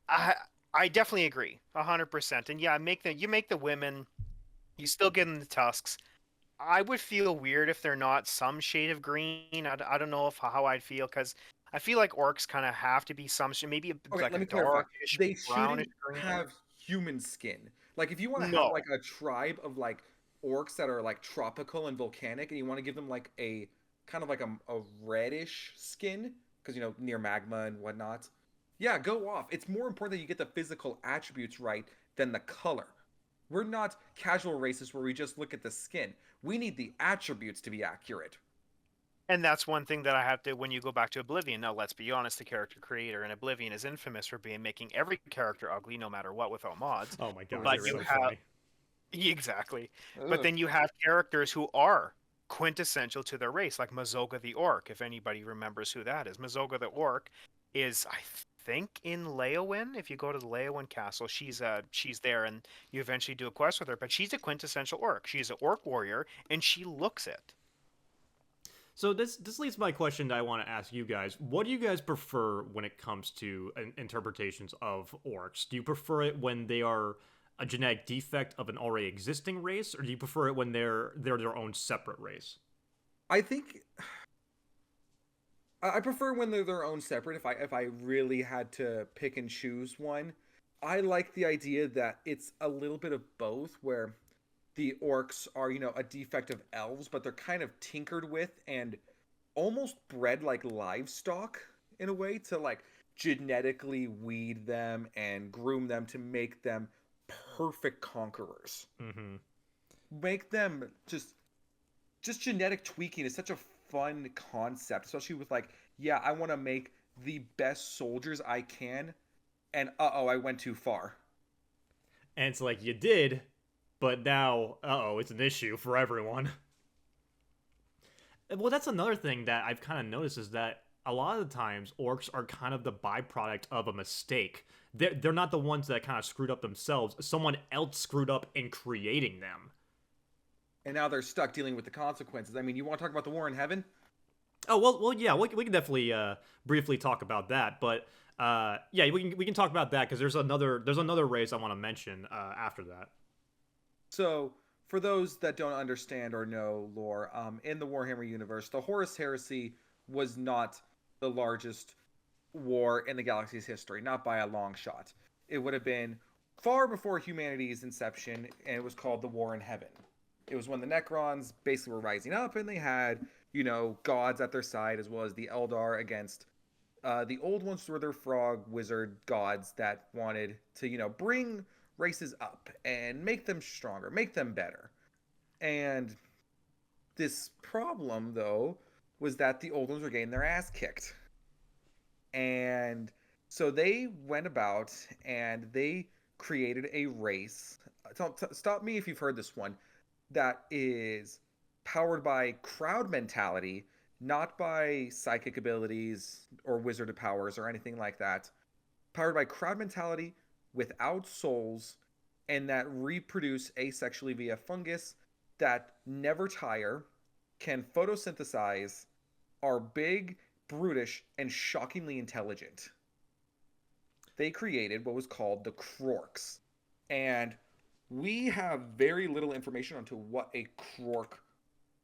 I definitely agree 100%. And yeah, you make the women, you still give them the tusks. I would feel weird if they're not some shade of green. I don't know how I'd feel, because I feel like orcs kind of have to be some maybe Okay, like let a me clarify. darkish They brownish shouldn't green. have human skin. Like, if you want to have No, like a tribe of like orcs that are like tropical and volcanic, and you want to give them like a kind of like a reddish skin, because near magma and whatnot. Yeah, go off. It's more important that you get the physical attributes right than the color. We're not casual races where we just look at the skin. We need the attributes to be accurate. and that's one thing that I have to, when you go back to Oblivion. Now, let's be honest, the character creator in Oblivion is infamous for making every character ugly, no matter what, without mods. Oh my Oh, god, is it But that's you so really? have funny. exactly. But Ugh. then you have characters who are quintessential to their race, like Mazoga the Orc, if anybody remembers who that is. Mazoga the Orc is, I think, in Leowyn. If you go to the Leowyn castle, she's there, and you eventually do a quest with her. But she's a quintessential orc. She's an orc warrior, and she looks it. So this leads to my question that I want to ask you guys. What do you guys prefer when it comes to interpretations of orcs? Do you prefer it when they are a genetic defect of an already existing race, or do you prefer it when they're their own separate race? I think I prefer when they're their own separate. If I really had to pick and choose one, I like the idea that it's a little bit of both, where the orcs are a defect of elves, but they're kind of tinkered with and almost bred like livestock in a way, to like genetically weed them and groom them to make them perfect conquerors. Mm-hmm. Make them just genetic tweaking is such a fun concept, especially with like, yeah, I want to make the best soldiers I can, and I went too far. And it's like you did, but now, it's an issue for everyone. Well, that's another thing that I've kind of noticed, is that a lot of the times orcs are kind of the byproduct of a mistake. They're not the ones that kind of screwed up themselves. Someone else screwed up in creating them. And now they're stuck dealing with the consequences. I mean, you want to talk about the war in heaven? Oh well, yeah, we can definitely briefly talk about that, but yeah, we can talk about that because there's another race I want to mention after that. So, for those that don't understand or know lore, in the Warhammer universe, the Horus Heresy was not the largest war in the galaxy's history, not by a long shot. It would have been far before humanity's inception, and it was called the War in Heaven. It was when the Necrons basically were rising up, and they had, gods at their side, as well as the Eldar against the old ones, were their frog wizard gods that wanted to, bring races up and make them stronger, make them better. And this problem, though, was that the old ones were getting their ass kicked. And so they went about and they created a race. Stop me if you've heard this one. That is powered by crowd mentality, not by psychic abilities or wizard powers or anything like that. Powered by crowd mentality, without souls, and that reproduce asexually via fungus, that never tire, can photosynthesize, are big, brutish, and shockingly intelligent. They created what was called the Orcs. And we have very little information onto what a Krork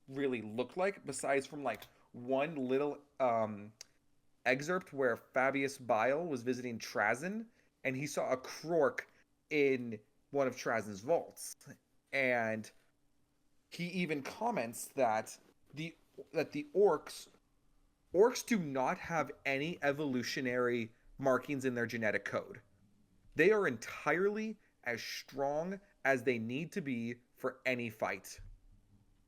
really looked like, besides from like one little excerpt where Fabius Bile was visiting Trazen, and he saw a Krork in one of Trazen's vaults. And he even comments that the orcs do not have any evolutionary markings in their genetic code. They are entirely as strong as they need to be for any fight.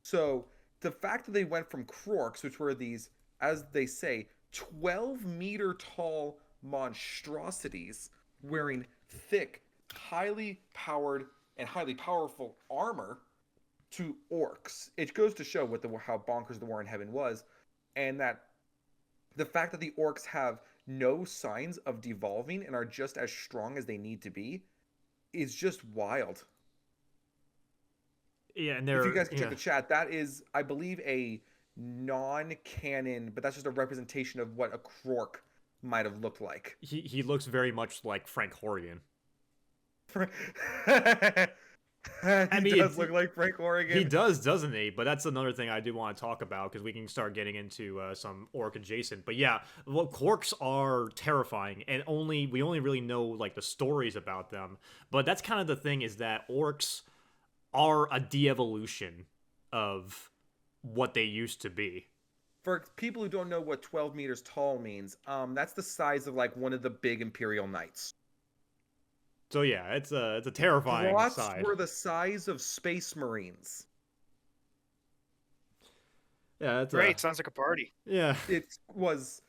So the fact that they went from Krorks, which were these, as they say, 12-meter tall monstrosities wearing thick, highly powered, and highly powerful armor, to orcs, it goes to show how bonkers the War in Heaven was, and that the fact that the orcs have no signs of devolving and are just as strong as they need to be is just wild. Yeah, and if you guys can check the chat, that is, I believe, a non-canon, but that's just a representation of what a Krork might have looked like. He looks very much like Frank Horrigan. He does look like Frank Horrigan. He does, doesn't he? But that's another thing I do want to talk about, because we can start getting into some orc adjacent. But yeah, well, Orcs are terrifying, and we only really know like the stories about them. But that's kind of the thing, is that orcs are a de-evolution of what they used to be. For people who don't know what 12 meters tall means, that's the size of like one of the big Imperial Knights. So yeah, it's a terrifying Grots side. were the size of Space Marines. Yeah, that's great. Sounds like a party. Yeah, it was.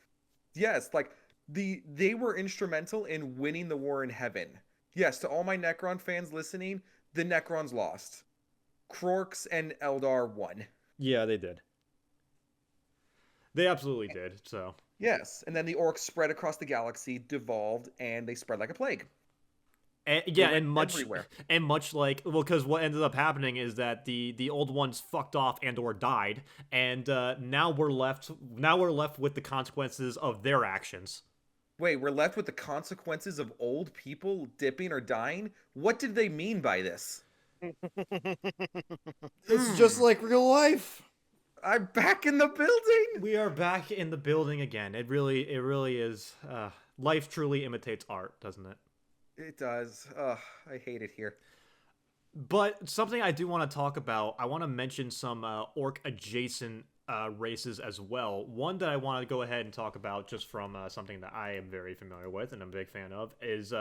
Yes, like they were instrumental in winning the War in Heaven. Yes, to all my Necron fans listening, the Necrons lost. Krorks and Eldar won. Yeah, they did. They absolutely did. So yes, and then the orcs spread across the galaxy, devolved, and they spread like a plague. And much like, well, because what ended up happening is that the old ones fucked off and or died, and now we're left with the consequences of their actions. Wait, we're left with the consequences of old people dipping or dying? What did they mean by this? It's just like real life. I'm back in the building. We are back in the building again. It really is. Life truly imitates art, doesn't it? It does. Ugh, I hate it here. But something I do want to talk about, I want to mention some orc adjacent races as well. One that I want to go ahead and talk about, just from something that I am very familiar with and I'm a big fan of, is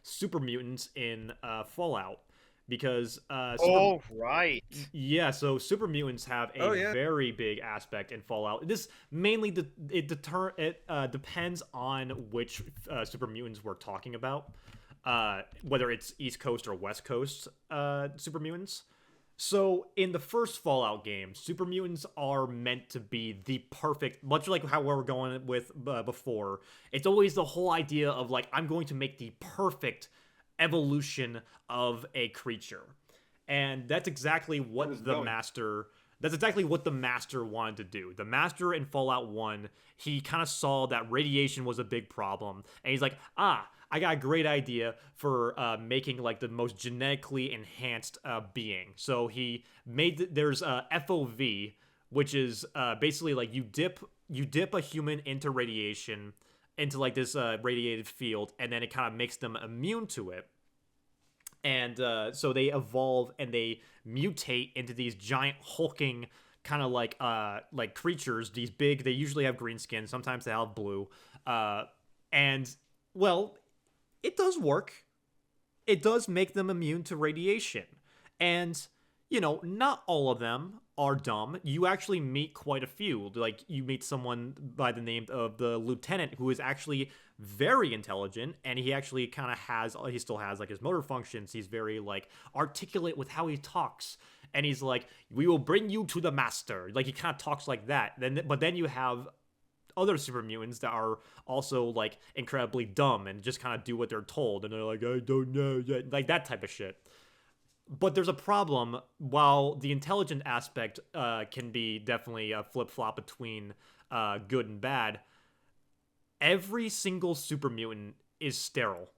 super mutants in Fallout. Because right, yeah, so super mutants have a very big aspect in Fallout. This mainly depends on which super mutants we're talking about, whether it's East Coast or West Coast super mutants. So in the first Fallout game, super mutants are meant to be the perfect, much like how we were going with before. It's always the whole idea of like, I'm going to make the perfect evolution of a creature, and that's exactly what the master wanted to do. The master in Fallout 1, he kind of saw that radiation was a big problem, and he's like, I got a great idea for making like the most genetically enhanced being. So he made there's FOV, which is basically like you dip a human into radiation, into like this radiated field, and then it kind of makes them immune to it. And so they evolve and they mutate into these giant hulking kind of like creatures. These big, they usually have green skin, sometimes they have blue. And well, it does work. It does make them immune to radiation. And, you know, not all of them are dumb. You actually meet quite a few. Like you meet someone by the name of the lieutenant who is actually very intelligent, and he actually kind of has he still has like his motor functions. He's very like articulate with how he talks. And he's like, "We will bring you to the master." Like he kind of talks like that. But then you have other super mutants that are also like incredibly dumb and just kind of do what they're told, and they're like, "I don't know," like that type of shit. But there's a problem. While the intelligent aspect can be definitely a flip flop between good and bad, every single super mutant is sterile.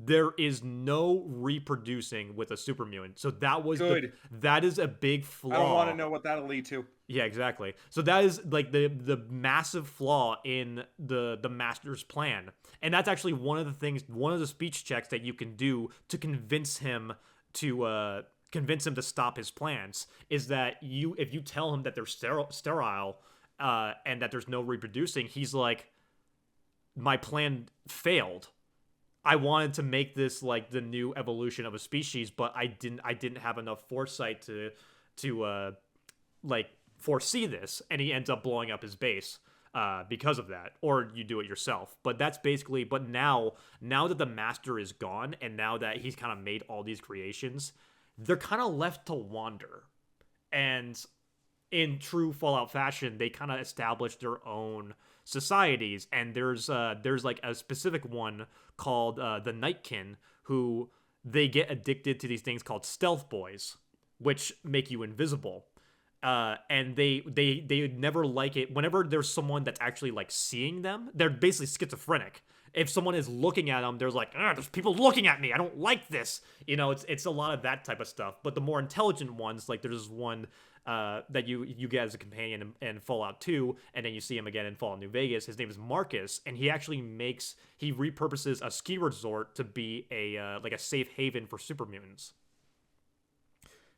There is no reproducing with a super mutant. So Good. that is a big I don't want to flaw. know what that'll lead to. Yeah, exactly. So that is like the massive flaw in the master's plan. And that's actually one of the things, one of the speech checks that you can do to convince him to stop his plans is that if you tell him that they're sterile and that there's no reproducing, he's like, my plan failed. I wanted to make this like the new evolution of a species, but I didn't have enough foresight to like foresee this, and he ends up blowing up his base because of that. Or you do it yourself. But that's basically. But now that the master is gone, and now that he's kind of made all these creations, they're kind of left to wander. And in true Fallout fashion, they kind of establish their own societies, and there's like a specific one called the Nightkin, who they get addicted to these things called stealth boys, which make you invisible. And they never like it whenever there's someone that's actually like seeing them. They're basically schizophrenic. If someone is looking at them, there's like, there's people looking at me. I don't like this. It's a lot of that type of stuff. But the more intelligent ones, like there's one that you get as a companion in Fallout 2, and then you see him again in Fallout New Vegas. His name is Marcus, and he actually he repurposes a ski resort to be a like a safe haven for super mutants.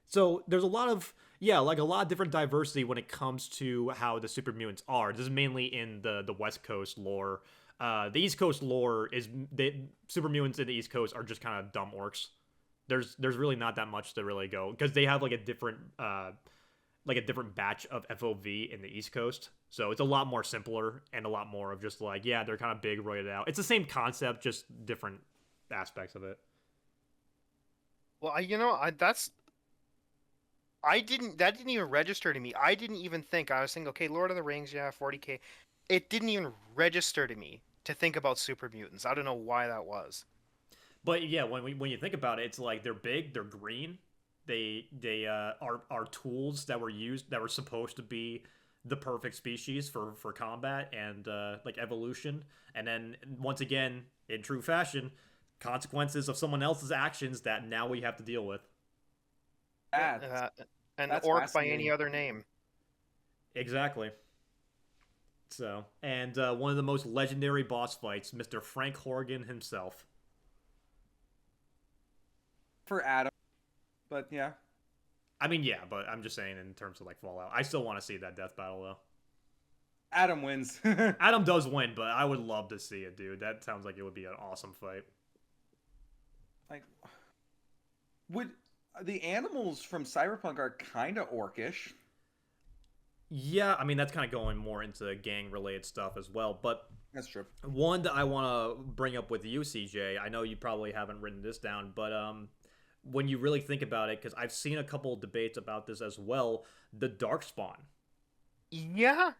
So there's a lot of like a lot of different diversity when it comes to how the super mutants are. This is mainly in the West Coast lore. The East Coast lore is the super mutants in the East Coast are just kind of dumb orcs. There's really not that much to really go because they have like a different batch of FOV in the East Coast. So it's a lot more simpler and a lot more of just like, yeah, they're kind of big, roided out. It's the same concept, just different aspects of it. Well, that didn't even register to me. I didn't even think. I was thinking, okay, Lord of the Rings, yeah, 40K. It didn't even register to me to think about super mutants. I don't know why that was. But yeah, when you think about it, it's like they're big, they're green, they are tools that were supposed to be the perfect species for combat and like evolution, and then once again in true fashion, consequences of someone else's actions that now we have to deal with. An That's orc by any fascinating. other name. Exactly. So, and one of the most legendary boss fights, Mr. Frank Horgan himself. For Adam, but yeah. I mean, yeah, but I'm just saying in terms of like Fallout, I still want to see that death battle though. Adam wins. Adam does win, but I would love to see it, dude. That sounds like it would be an awesome fight. Like, would the animals from Cyberpunk are kind of orcish? Yeah, I mean that's kind of going more into gang-related stuff as well. But That's true. one that I want to bring up with you, CJ, I know you probably haven't written this down, but when you really think about it, because I've seen a couple of debates about this as well, the Darkspawn. Yeah,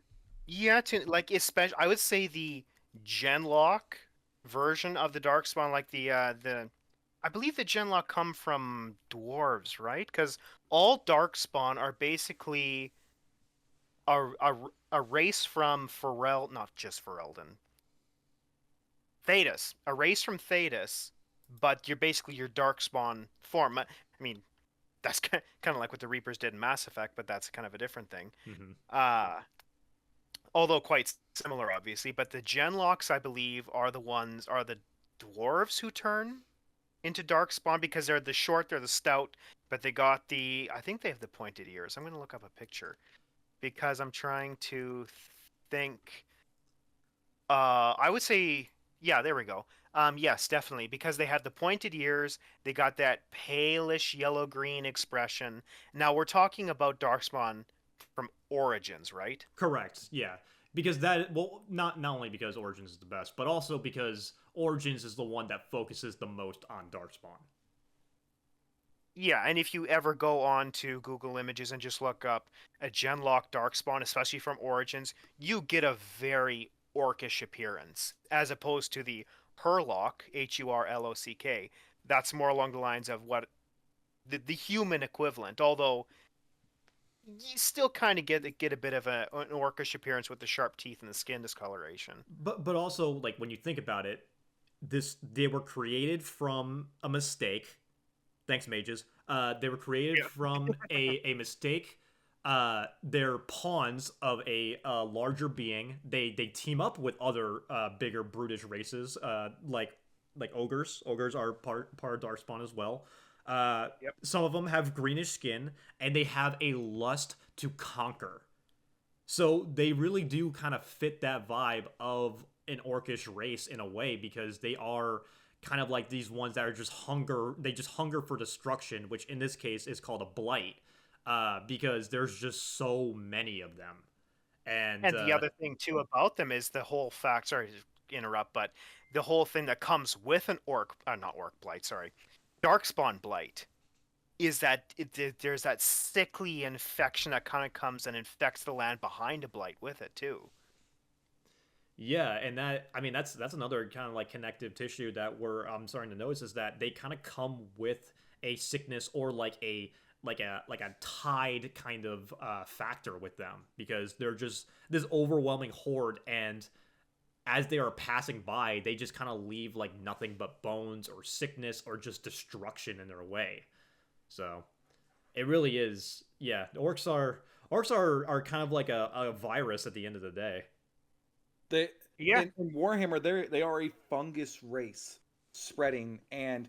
yeah. Like, especially, I would say the Genlock version of the Darkspawn, like the. I believe the Genlock come from dwarves, right? Because all Darkspawn are basically a race from not just Ferelden, Thedas, a race from Thedas, but you're basically your Darkspawn form. I mean, that's kind of like what the Reapers did in Mass Effect, but that's kind of a different thing. Mm-hmm. Although quite similar, obviously. But the Genlocks, I believe, are the dwarves who turn into Darkspawn because they're the short, they're the stout, but they got I think they have the pointed ears. I'm going to look up a picture because I'm trying to think. I would say, yeah, there we go. Yes, definitely, because they had the pointed ears, they got that palish yellow-green expression. Now we're talking about Darkspawn from Origins, right? Correct. Yeah. Because that, well, not only because Origins is the best, but also because Origins is the one that focuses the most on Darkspawn. Yeah, and if you ever go on to Google Images and just look up a Genlock Darkspawn, especially from Origins, you get a very orcish appearance, as opposed to the Hurlock, Hurlock. That's more along the lines of what the human equivalent, although you still kind of get a bit of an orcish appearance with the sharp teeth and the skin discoloration. But also, like, when you think about it, they were created from a mistake. Thanks, mages. They were created Yeah. from a mistake. They're pawns of a larger being. They team up with other bigger brutish races, like ogres. Ogres are part of Darkspawn as well. Uh, Yep. some of them have greenish skin, and they have a lust to conquer. So they really do kind of fit that vibe of an orcish race in a way, because they are kind of like these ones that are just hunger. They just hunger for destruction, which in this case is called a blight, because there's just so many of them. And And the other thing too about them is the whole fact. Sorry to interrupt, but the whole thing that comes with an not orc blight. Sorry, darkspawn blight is that there's that sickly infection that kind of comes and infects the land behind a blight with it too. yeah, and that, I mean, that's another kind of like connective tissue that I'm starting to notice, is that they kind of come with a sickness, or like a tide kind of factor with them, because they're just this overwhelming horde, and as they are passing by, they just kind of leave like nothing but bones or sickness or just destruction in their way. So it really is, yeah. Orcs are kind of like a virus at the end of the day. They Yeah, in Warhammer they are a fungus race spreading. And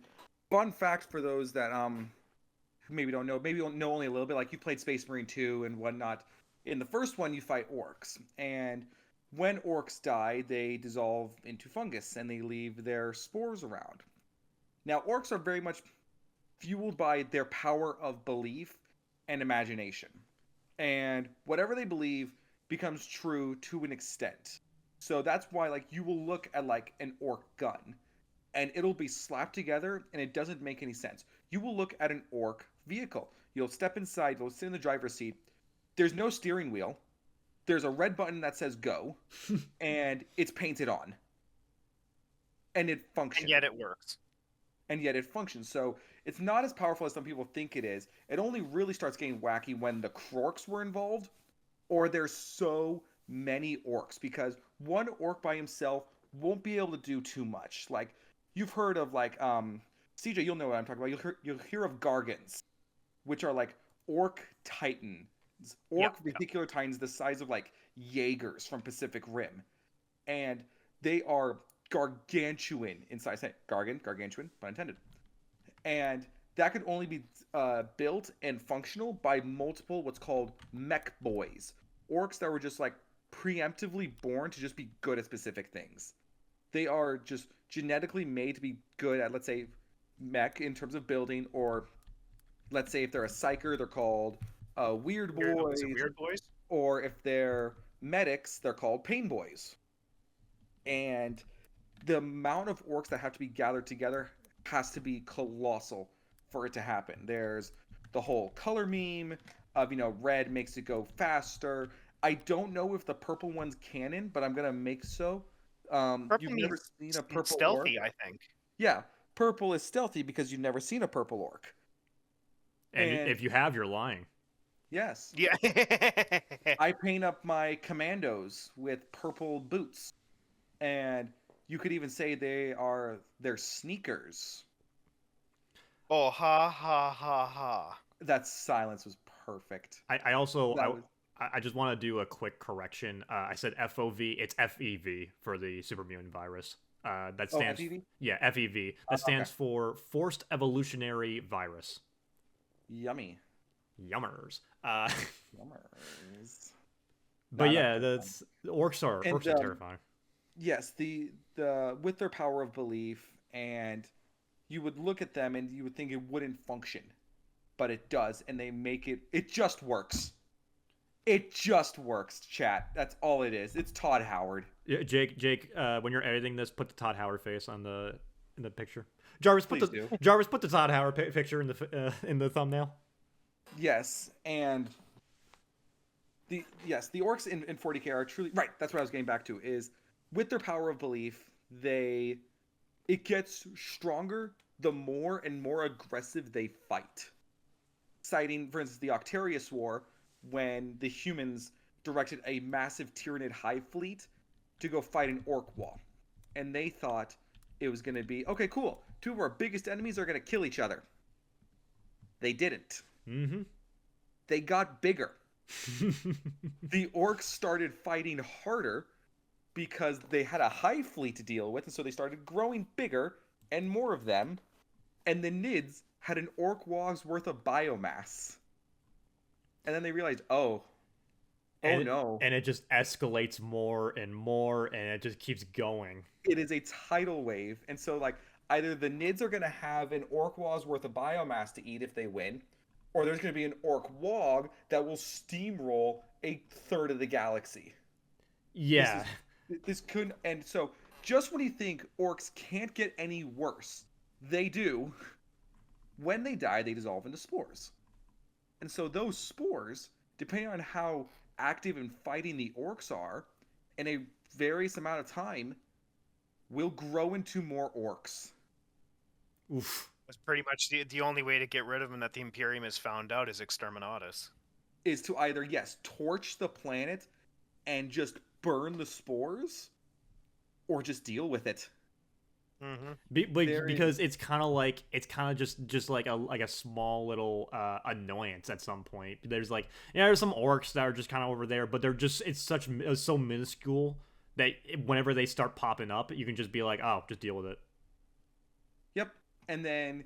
fun fact for those that who maybe don't know, maybe don't know only a little bit, like you played Space Marine 2 and whatnot. In the first one, you fight orcs, and when orcs die, they dissolve into fungus and they leave their spores around. Now, orcs are very much fueled by their power of belief and imagination. And whatever they believe becomes true to an extent. So that's why like you will look at like an orc gun and it'll be slapped together and it doesn't make any sense. You will look at an orc vehicle. You'll step inside, you'll sit in the driver's seat. There's no steering wheel. There's a red button that says go and it's painted on and it and functions. yet it works. And yet it functions. So it's not as powerful as some people think it is. It only really starts getting wacky when the Krorks were involved, or there's so many orcs, because one orc by himself won't be able to do too much. Like you've heard of like CJ, you'll know what I'm talking about. You'll hear of Gargans, which are like orc titans, Yep. orc vehicular titans the size of like Jaegers from Pacific Rim, and they are gargantuan in size. Gargantuan, pun intended. And that could only be built and functional by multiple what's called mech boys, orcs that were just like preemptively born to just be good at specific things. They are just genetically made to be good at, let's say, mech in terms of building, or let's say if they're a psyker, they're called weird boys, Weird boys. or if they're medics, they're called pain boys. And the amount of orcs that have to be gathered together has to be colossal for it to happen. There's the whole color meme of, red makes it go faster. I don't know if the purple one's canon, but I'm gonna make so. Purple You've never means seen a purple stealthy, orc? I think. Yeah, purple is stealthy because you've never seen a purple orc. And And if you have, you're lying. yes, Yeah. I paint up my commandos with purple boots, and you could even say they're sneakers. Oh, ha ha ha ha. That silence was perfect. I also That was I just want to do a quick correction. I said FOV. It's FEV for the super mutant virus. That stands FEV? Yeah, FEV. That Okay. stands for Forced Evolutionary Virus. Yummy. Yummers. Yummers. But Nah, yeah, that's orcs are And, terrifying. yes, the with their power of belief, and you would look at them and you would think it wouldn't function, but it does, and they make it. It just works. It just works, chat. That's all it is. It's Todd Howard. Yeah, Jake, when you're editing this, put the Todd Howard face on the in the picture. Jarvis, Please do. Put the Todd Howard picture in the thumbnail. Yes, and the orcs in 40k are truly right. That's what I was getting back to. Is with their power of belief, it gets stronger the more and more aggressive they fight. Citing, for instance, the Octarius War, when the humans directed a massive Tyranid hive fleet to go fight an orc wall, and they thought it was going to be okay, cool. Two of our biggest enemies are going to kill each other. They didn't. Mm-hmm. They got bigger. The orcs started fighting harder because they had a hive fleet to deal with, and so they started growing bigger and more of them. And the Nids had an orc wog's worth of biomass. And then they realized, oh no. And it just escalates more and more, and it just keeps going. It is a tidal wave. And so, like, either the Nids are going to have an orc wog's worth of biomass to eat if they win, or there's going to be an orc wog that will steamroll a third of the galaxy. Yeah. This couldn't. And so, just when you think orcs can't get any worse, they do. When they die, they dissolve into spores. And so those spores, depending on how active and fighting the orcs are, in a various amount of time, will grow into more orcs. Oof. It's pretty much the only way to get rid of them that the Imperium has found out is Exterminatus. Is to either, yes, torch the planet and just burn the spores, or just deal with it. Mm-hmm. Because it's kind of just like a small little annoyance at some point. There's some orcs that are just kind of over there, but it's so minuscule that whenever they start popping up, you can just be like, oh, just deal with it. Yep. And then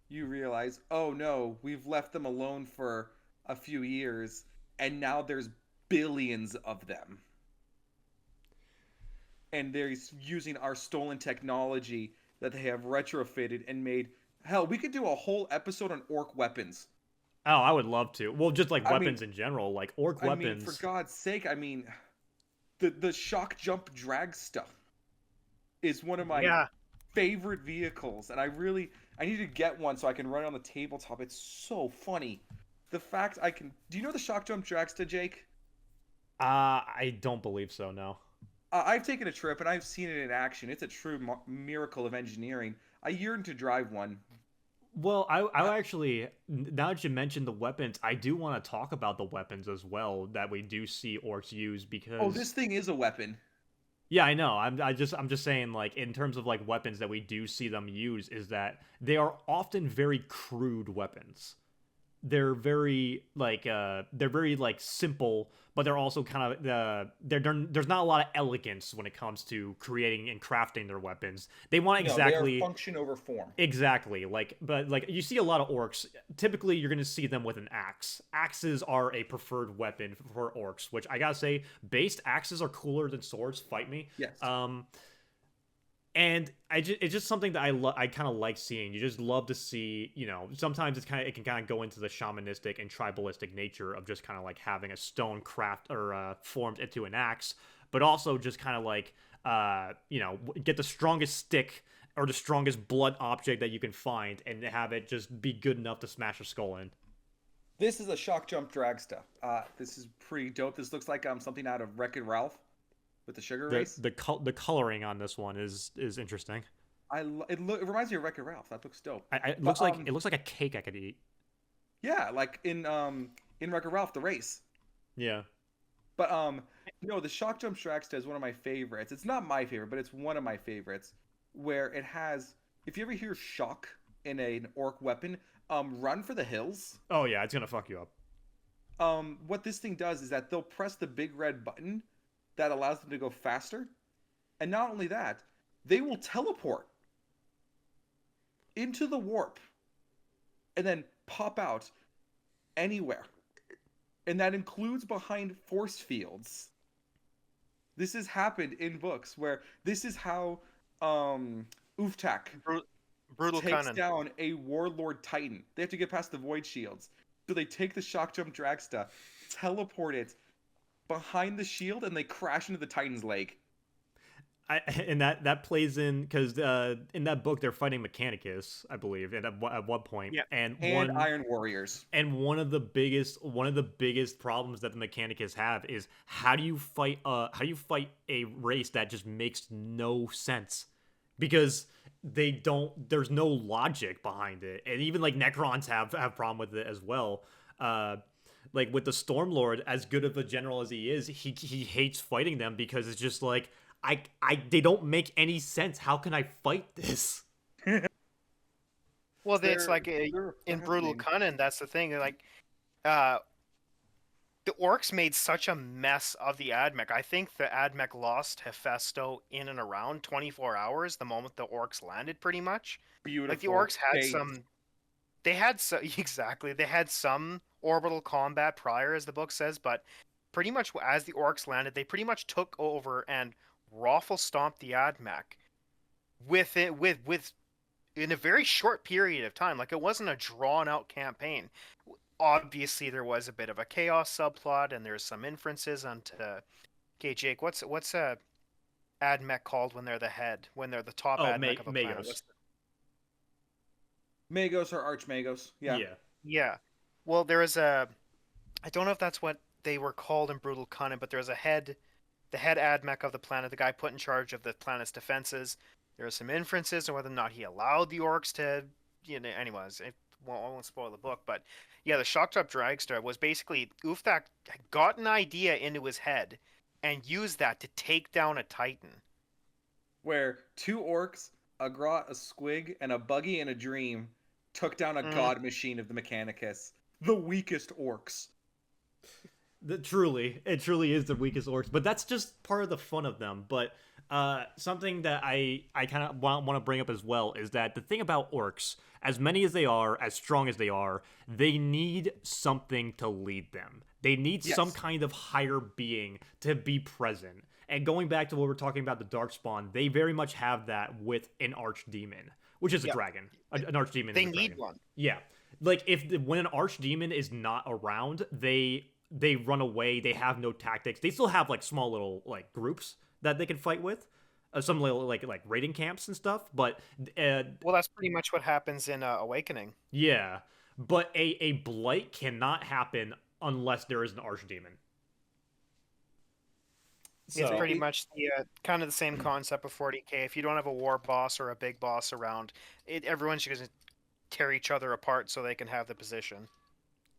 you realize, oh no, we've left them alone for a few years, and now there's billions of them. And they're using our stolen technology that they have retrofitted and made. Hell, we could do a whole episode on orc weapons. Oh, I would love to. Well, just like weapons in general, like orc weapons. I mean, for God's sake, the shock jump drag stuff is one of my favorite vehicles, and I need to get one so I can run it on the tabletop. It's so funny. The fact I can. Do you know the shock jump dragsta, Jake? I don't believe so. No. I've taken a trip and I've seen it in action. It's a true miracle of engineering. I yearn to drive one. Well, I actually, now that you mentioned the weapons, I do want to talk about the weapons as well that we do see orcs use because. Oh, this thing is a weapon. Yeah, I know. I'm just saying, like, in terms of like weapons that we do see them use, is that they are often very crude weapons. They're very simple, but they're also kind of there's not a lot of elegance when it comes to creating and crafting their weapons. They want they are function over form. Exactly. But you see a lot of orcs. Typically, you're going to see them with an axe. Axes are a preferred weapon for orcs, which I gotta say, based axes are cooler than swords. Fight me. Yes. And it's just something that I kind of like seeing. You just love to see, sometimes it can kind of go into the shamanistic and tribalistic nature of just kind of like having a stone craft or formed into an axe, but also just kind of like, get the strongest stick or the strongest blood object that you can find and have it just be good enough to smash a skull in. This is a shock jump dragsta. This is pretty dope. This looks like something out of Wreck-It Ralph. With the sugar race, the coloring on this one is interesting. It reminds me of Wreck-It Ralph. That looks dope. It looks like a cake I could eat. Yeah, like in Wreck-It Ralph, the race. Yeah. But the shock jump dragsta is one of my favorites. It's not my favorite, but it's one of my favorites. Where it has, if you ever hear shock in an orc weapon, run for the hills. Oh yeah, it's gonna fuck you up. What this thing does is that they'll press the big red button that allows them to go faster. And not only that, they will teleport into the warp and then pop out anywhere. And that includes behind force fields. This has happened in books where this is how Uftak Bru- Brutal takes Cunning. down a warlord titan. They have to get past the void shields. So they take the shock jump dragsta, teleport it behind the shield, and they crash into the titan's leg. And that plays in because in that book they're fighting Mechanicus, I believe, and at one point, Yeah. and Iron Warriors. and one of the biggest problems that the Mechanicus have is how do you fight a race that just makes no sense, because there's no logic behind it, and even like Necrons have problem with it as well. Like with the Stormlord, as good of a general as he is, he hates fighting them because it's just like they don't make any sense. How can I fight this? Well, it's They're- like they're in Brutal fascinating. Cunning, that's the thing. Like, uh, the Orcs made such a mess of the Admech. I think the Admech lost Hephaestus in and around 24 hours the moment the Orcs landed, pretty much. Beautiful. Like, the Orcs had Baked. some. They had so exactly. They had some orbital combat prior, as the book says, but pretty much as the Orcs landed, they pretty much took over and raffle stomped the Admech with it with in a very short period of time. Like, it wasn't a drawn out campaign. Obviously, there was a bit of a chaos subplot, and there's some inferences onto. Okay, Jake, what's a Admech called when they're the top Oh, Admech of a planet? Magos. Magos or Archmagos. Yeah. Yeah. Well, there is a. I don't know if that's what they were called in Brutal Cunning, but there's the head Admech of the planet, the guy put in charge of the planet's defenses. There are some inferences on whether or not he allowed the Orcs to, anyways, I won't spoil the book, but yeah, the Shocktop Dragster was basically Uftak got an idea into his head and used that to take down a Titan. Where 2 orcs, a grot, a squig, and a buggy and a dream took down a god machine of the Mechanicus. The weakest orcs. It truly is the weakest orcs, but that's just part of the fun of them. But something that I kind of want to bring up as well is that the thing about orcs, as many as they are, as strong as they are, they need something to lead them. They need some kind of higher being to be present. And going back to what we're talking about, the Darkspawn, they very much have that with an archdemon, which is a dragon. An archdemon. They is a need dragon. one. Yeah, like when an archdemon is not around, they run away. They have no tactics. They still have like small little like groups that they can fight with, some little like raiding camps and stuff. But Well, that's pretty much what happens in Awakening. yeah, but a blight cannot happen unless there is an archdemon. It's So pretty much the kind of the same concept of 40k. If you don't have a war boss or a big boss around, everyone's going to tear each other apart so they can have the position.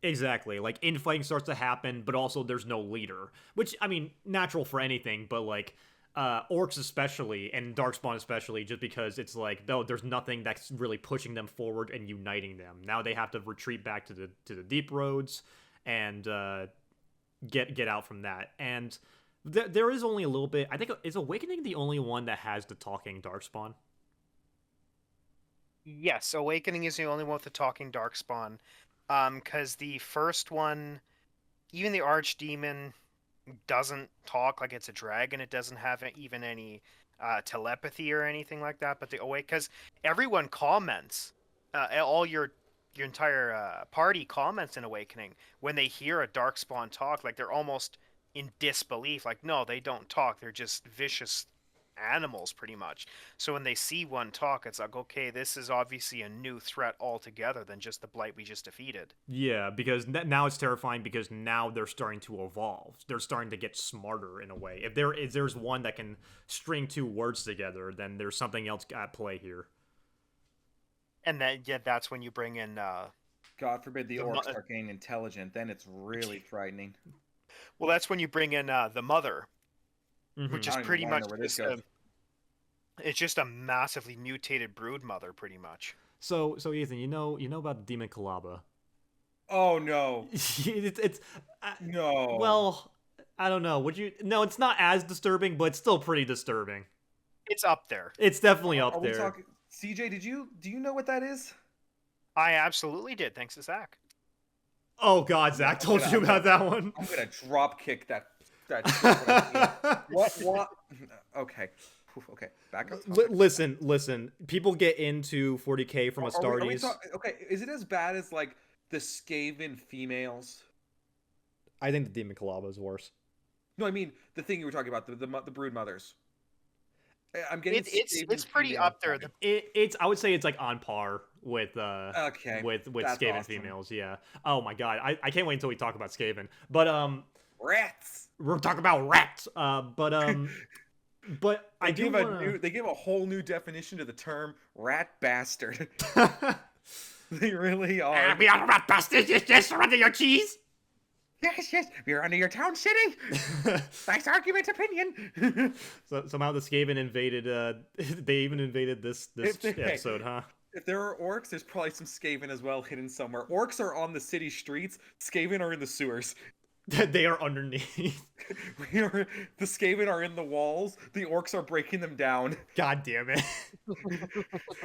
exactly, like infighting starts to happen, but also there's no leader, which I mean, natural for anything, but like orcs especially and darkspawn especially, just because it's like there's nothing that's really pushing them forward and uniting them. Now they have to retreat back to the deep roads and get out from that. And there is only a little bit. I think is Awakening the only one that has the talking darkspawn? Yes, Awakening is the only one with the talking darkspawn. Because the first one, even the archdemon doesn't talk, like it's a dragon. It doesn't have even any telepathy or anything like that. But the awake, because everyone comments, all your entire party comments in Awakening when they hear a darkspawn talk, like they're almost in disbelief. Like, no, they don't talk. They're just vicious animals, pretty much. So when they see one talk, it's like, okay, this is obviously a new threat altogether than just the blight we just defeated. Yeah, because now it's terrifying because now they're starting to evolve. They're starting to get smarter in a way. If there's one that can string 2 words together, then there's something else at play here. And then that's when you bring in God forbid the orcs start getting intelligent, then it's really frightening. well, that's when you bring in the mother, which is I don't pretty even much wanna know where this just goes. it's just a massively mutated brood mother, pretty much. So Ethan, you know about the demon Kalaba. Oh no. it's No. well, I don't know. Would you? No, it's not as disturbing, but it's still pretty disturbing. It's up there. It's definitely Are up we there. talking CJ, do you know what that is? I absolutely did, thanks to Zach. Oh God, Zach told you about that one. I'm gonna drop kick that That's just what I mean. What? Okay. Okay. Back up topic. Listen. People get into 40k from Astartes. Okay, is it as bad as like the Skaven females? I think the Demon Kalaba is worse. No, I mean the thing you were talking about, the brood mothers. I'm getting It's pretty up there. It's I would say it's like on par with okay, with that's Skaven awesome. females. Yeah. Oh my god, I can't wait until we talk about Skaven. But rats. we're talking about rats. But I do wanna... they give a whole new definition to the term rat bastard. They really are. We are rat bastards. Yes, surrender your cheese. Yes, we are under your town city. Nice argument, opinion. So somehow the Skaven invaded. They even invaded this episode, huh? If there are orcs, there's probably some Skaven as well hidden somewhere. Orcs are on the city streets. Skaven are in the sewers. They are underneath. The Skaven are in the walls. The orcs are breaking them down. God damn it!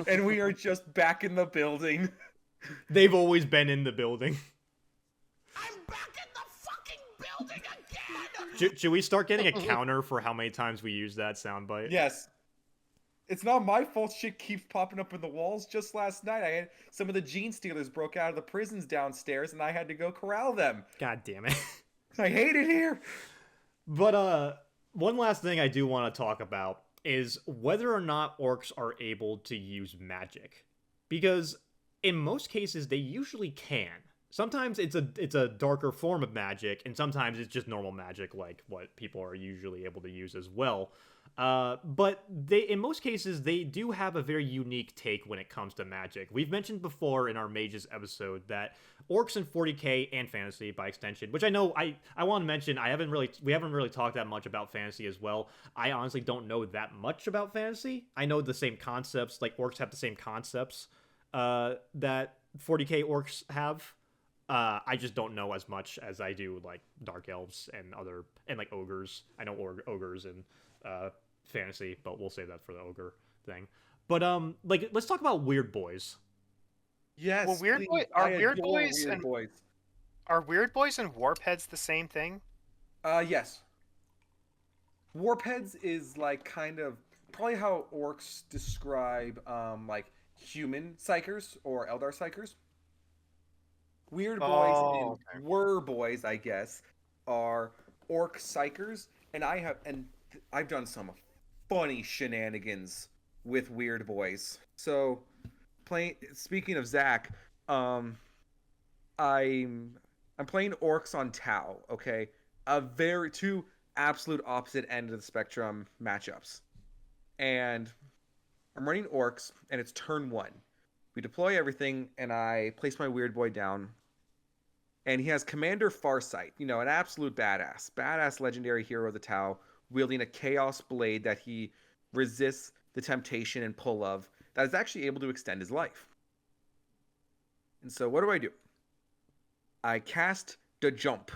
And we are just back in the building. They've always been in the building. I'm back in the fucking building again! Should we start getting a counter for how many times we use that soundbite? Yes. It's not my fault shit keeps popping up in the walls. Just last night, I had some of the gene stealers broke out of the prisons downstairs, and I had to go corral them. God damn it. I hate it here. But one last thing I do want to talk about is whether or not orcs are able to use magic. Because in most cases, they usually can. Sometimes it's a darker form of magic, and sometimes it's just normal magic, like what people are usually able to use as well. But in most cases, they do have a very unique take when it comes to magic. We've mentioned before in our Mages episode that orcs in 40k and fantasy, by extension, which I know I want to mention, we haven't really talked that much about fantasy as well. I honestly don't know that much about fantasy. I know the same concepts, like orcs have the same concepts that 40k orcs have. I just don't know as much as I do like dark elves and like ogres. I know ogres and fantasy, but we'll save that for the ogre thing. But like let's talk about weird boys. Yes. Well, are weird boys and warpheads the same thing? Yes. Warpheads is like kind of probably how orcs describe like human psychers or Eldar psychers. Weird boys and were boys, I guess, are orc psychers, and I've done some funny shenanigans with weird boys. So, speaking of Zach, I'm playing orcs on Tau. Okay, two absolute opposite end of the spectrum matchups, and I'm running orcs, and it's turn 1. We deploy everything, and I place my weird boy down. And he has Commander Farsight, an absolute badass legendary hero of the Tau, wielding a chaos blade that he resists the temptation and pull of, that is actually able to extend his life. And so what do? I cast the jump,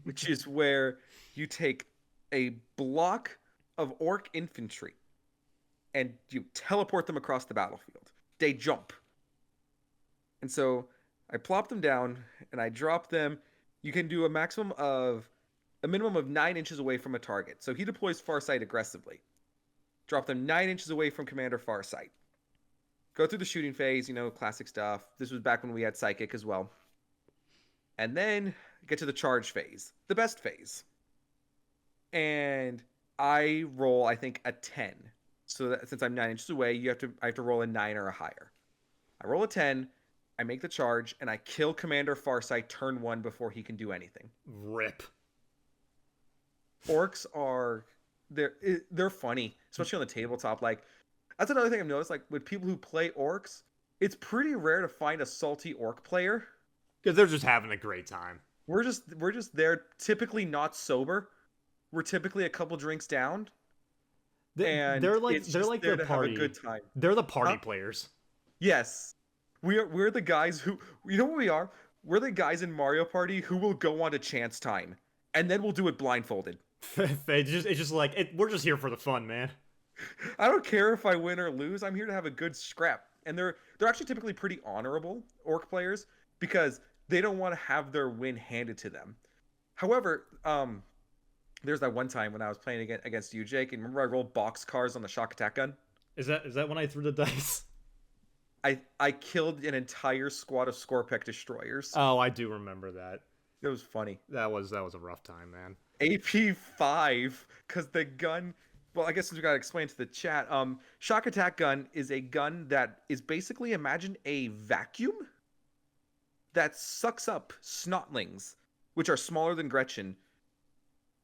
which is where you take a block of orc infantry and you teleport them across the battlefield. They jump. And so I plop them down and I drop them. You can do a minimum of 9 inches away from a target. So he deploys Farsight aggressively. Drop them 9 inches away from Commander Farsight. Go through the shooting phase, classic stuff. This was back when we had Psychic as well. And then get to the charge phase, the best phase. And I roll, I think, a 10. So that since I'm 9 inches away, I have to roll a 9 or a higher. I roll a 10. I make the charge, and I kill Commander Farsight turn 1 before he can do anything. Rip. Orcs they're funny, especially on the tabletop. Like, that's another thing I've noticed. Like, with people who play orcs, it's pretty rare to find a salty orc player. Because they're just having a great time. We're just there, typically not sober. We're typically a couple drinks down. They're like the party. Have a good time. They're the party players. Yes. We're the guys who, you know what we are? We're the guys in Mario Party who will go on to chance time, and then we'll do it blindfolded. It's just like, we're just here for the fun, man. I don't care if I win or lose. I'm here to have a good scrap. And they're actually typically pretty honorable orc players because they don't want to have their win handed to them. However, There's that one time when I was playing against you, Jake, and remember I rolled box cars on the shock attack gun? Is that when I threw the dice? I killed an entire squad of Scorpec destroyers. Oh, I do remember that. It was funny. That was a rough time, man. AP5, because the gun. Well, I guess we gotta explain to the chat. Shock attack gun is a gun that is basically, imagine a vacuum that sucks up snotlings, which are smaller than Gretchen,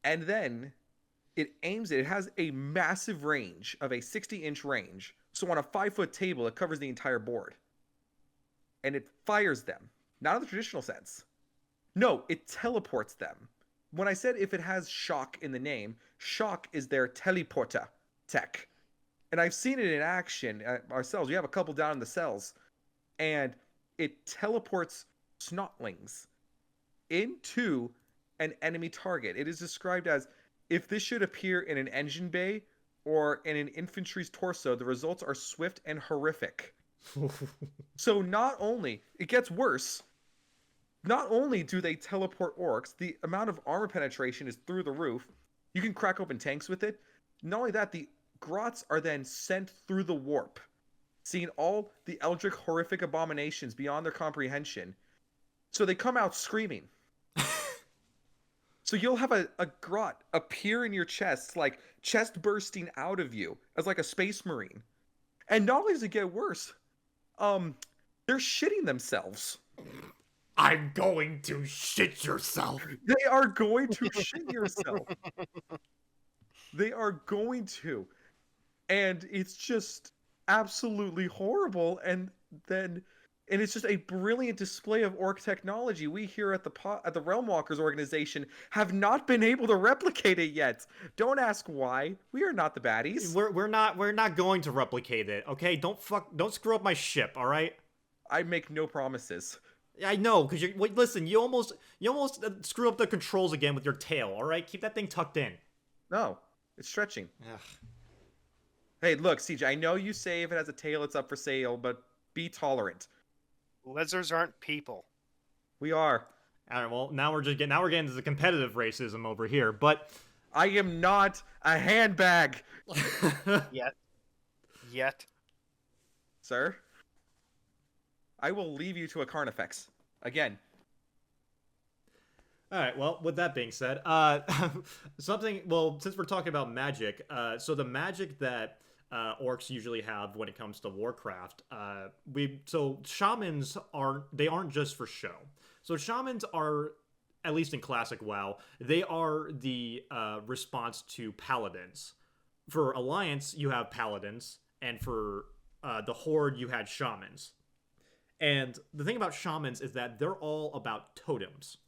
and then it aims it. It has a massive range of a 60-inch range. So on a 5-foot table, it covers the entire board, and it fires them. Not in the traditional sense. No, it teleports them. When I said if it has shock in the name, shock is their teleporter tech. And I've seen it in action ourselves. We have a couple down in the cells. And it teleports snotlings into an enemy target. It is described as, if this should appear in an engine bay or in an infantry's torso, the results are swift and horrific. So not only, it gets worse. Not only do they teleport orcs, the amount of armor penetration is through the roof. You can crack open tanks with it. Not only that, the grots are then sent through the warp, seeing all the eldritch horrific abominations beyond their comprehension. So they come out screaming. So you'll have a grot appear in your chest, like chest bursting out of you, as like a space marine. And not only does it get worse, they're shitting themselves. I'm going to shit yourself. They are going to shit yourself. They are going to. And it's just absolutely horrible. And it's just a brilliant display of orc technology. We here at the Realm Walkers organization have not been able to replicate it yet. Don't ask why. We are not the baddies. We're not going to replicate it. Okay, don't screw up my ship. All right. I make no promises. I know, because listen, you almost screw up the controls again with your tail, alright? Keep that thing tucked in. No, it's stretching. Ugh. Hey, look, CJ, I know you say if it has a tail, it's up for sale, but be tolerant. Lizards aren't people. We are. Alright, well, now we're getting into the competitive racism over here, but... I am not a handbag! Yet. Sir? I will leave you to a Carnifex. Again. Alright, well, with that being said, since we're talking about magic, so the magic that orcs usually have when it comes to Warcraft, shamans aren't just for show. So shamans are, at least in classic WoW, they are the response to paladins. For Alliance, you have paladins, and for the Horde, you had shamans. And the thing about shamans is that they're all about totems.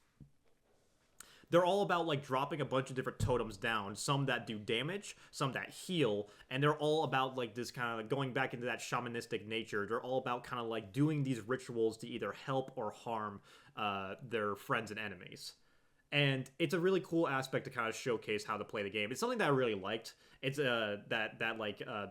They're all about, like, dropping a bunch of different totems down, some that do damage, some that heal, and they're all about, like, this kind of, like, going back into that shamanistic nature. They're all about kind of, like, doing these rituals to either help or harm their friends and enemies. And it's a really cool aspect to kind of showcase how to play the game. It's something that I really liked. It's the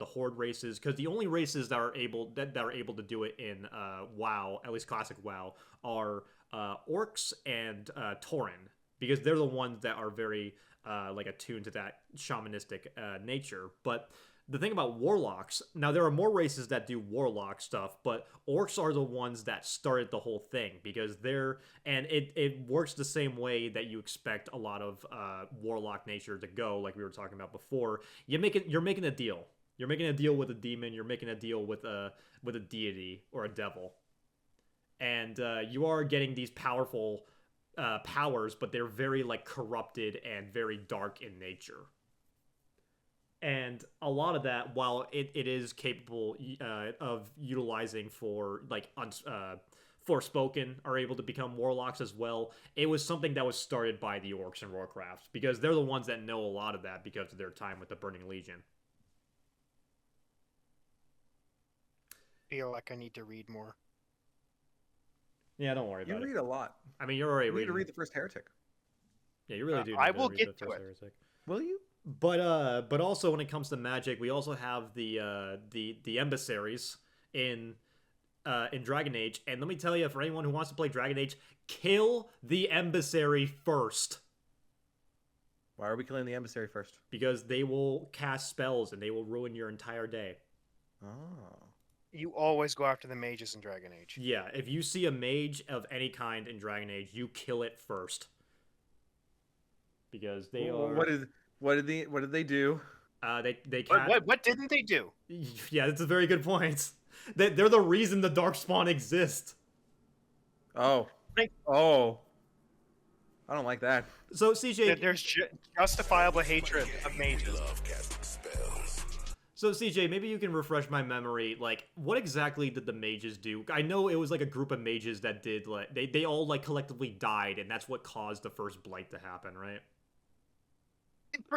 Horde races, because the only races that are able to do it in WoW, at least classic WoW, are Orcs and Tauren, because they're the ones that are very attuned to that shamanistic nature. But the thing about Warlocks, now there are more races that do Warlock stuff, but Orcs are the ones that started the whole thing, because it works the same way that you expect a lot of Warlock nature to go, like we were talking about before. You're making a deal. You're making a deal with a demon. You're making a deal with a deity or a devil, and you are getting these powerful powers, but they're very, like, corrupted and very dark in nature. And a lot of that, while it is capable of utilizing for, like, Forspoken are able to become warlocks as well, it was something that was started by the Orcs in Warcraft, because they're the ones that know a lot of that because of their time with the Burning Legion. Feel like I need to read more. Yeah, don't worry about it. You read a lot. I mean, you're already You need reading. to read the first Heretic. Yeah, you really do. I need to will read get the to first it. Heretic. Will you? But also when it comes to magic, we also have the emissaries in Dragon Age, and let me tell you, for anyone who wants to play Dragon Age, kill the emissary first. Why are we killing the emissary first? because they will cast spells and they will ruin your entire day. Oh. You always go after the mages in Dragon Age. Yeah, if you see a mage of any kind in Dragon Age, you kill it first. Because they are What did they do? they can't. What didn't they do? Yeah, that's a very good point. They're the reason the Darkspawn exist. Oh. Like- Oh. I don't like that. So CJ, There's justifiable hatred of mages. so CJ, maybe you can refresh my memory. Like, what exactly did the mages do? I know it was like a group of mages that did like they all like collectively died, and that's what caused the first blight to happen, right?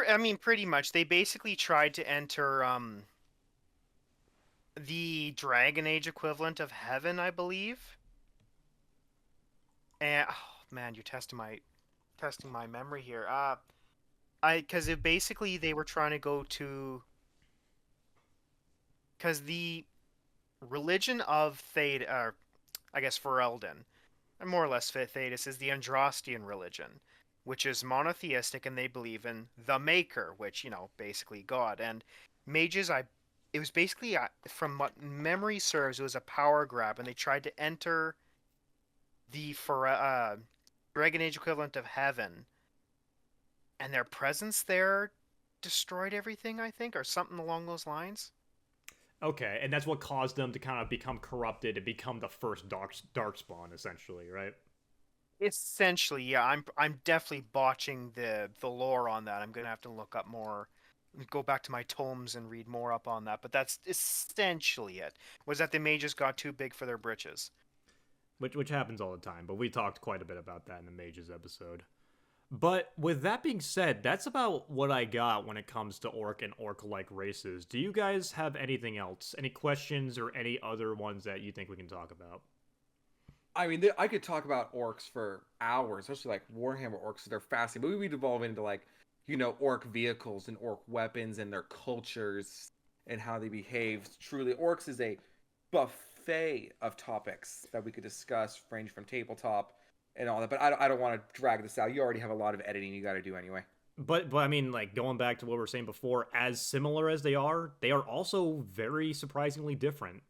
I mean, pretty much. They basically tried to enter the Dragon Age equivalent of heaven, I believe. And oh man, you're testing my memory here. Because it basically they were trying to go to, because the religion of Theta, I guess Ferelden, and more or less Thetis, is the Andrastian religion, which is monotheistic, and they believe in the Maker, which basically God. And mages, it was basically from what memory serves, it was a power grab, and they tried to enter the Dragon Age equivalent of heaven, and their presence there destroyed everything, I think, or something along those lines. Okay, and that's what caused them to kind of become corrupted and become the first Darkspawn, essentially, right? Essentially, yeah. I'm definitely botching the lore on that. I'm gonna have to look up more, go back to my tomes and read more up on that. But that's essentially it. Was that the mages got too big for their britches? Which happens all the time, but we talked quite a bit about that in the mages episode. But with that being said, that's about what I got when it comes to orc and orc-like races. Do you guys have anything else? Any questions or any other ones that you think we can talk about? I mean, I could talk about orcs for hours, especially like Warhammer orcs. They're fascinating, but we devolve into like, orc vehicles and orc weapons and their cultures and how they behave. Truly, orcs is a buffet of topics that we could discuss, range from tabletop and all that. But I don't want to drag this out. You already have a lot of editing you got to do anyway. But I mean, like, going back to what we were saying before, as similar as they are also very surprisingly different.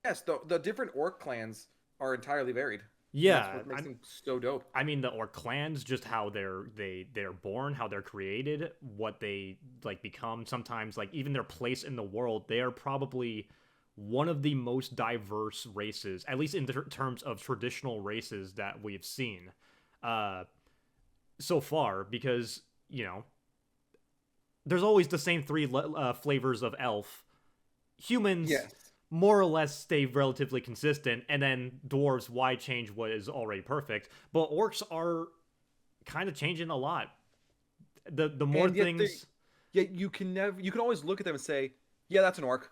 Yes, the different orc clans are entirely varied. Yeah, That's what makes them so dope. I mean, the orc clans, just how they're born, how they're created, what they like become. Sometimes, like even their place in the world, they are probably one of the most diverse races, at least in terms of traditional races that we've seen so far. Because there's always the same three flavors of elf. Humans. Yes. More or less stay relatively consistent, and then dwarves, why change what is already perfect? But orcs are kind of changing a lot. The more things, you can always look at them and say, yeah, that's an orc.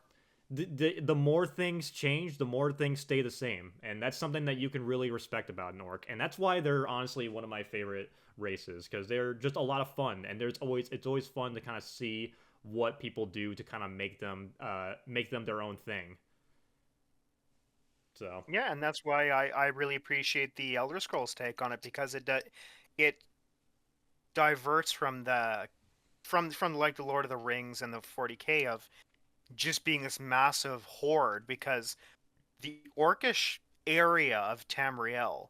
the more things change, the more things stay the same, and that's something that you can really respect about an orc, and that's why they're honestly one of my favorite races, because they're just a lot of fun, and it's always fun to kind of see what people do to kind of make them their own thing. So Yeah, and that's why I really appreciate the Elder Scrolls take on it, because it diverts from like the Lord of the Rings and the 40K of just being this massive horde, because the orcish area of Tamriel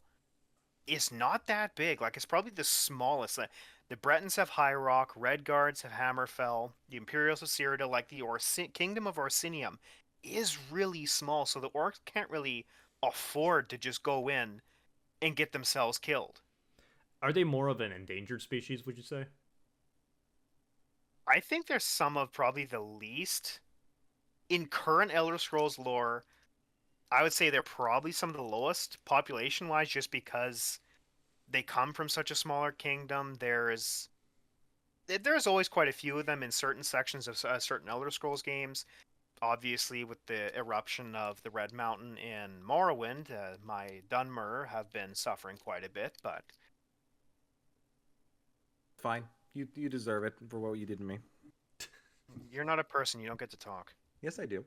is not that big. Like, it's probably the smallest. The Bretons have High Rock, Red Guards have Hammerfell, the Imperials of Cyrodiil, like the Kingdom of Orsinium is really small, so the orcs can't really afford to just go in and get themselves killed. are they more of an endangered species, would you say? I think they're some of probably the least in current Elder Scrolls lore. I would say they're probably some of the lowest population-wise, just because they come from such a smaller kingdom. There's always quite a few of them in certain sections of certain Elder Scrolls games. Obviously, with the eruption of the Red Mountain in Morrowind, my Dunmer have been suffering quite a bit, but Fine. You deserve it for what you did to me. you're not a person. You don't get to talk. Yes, I do.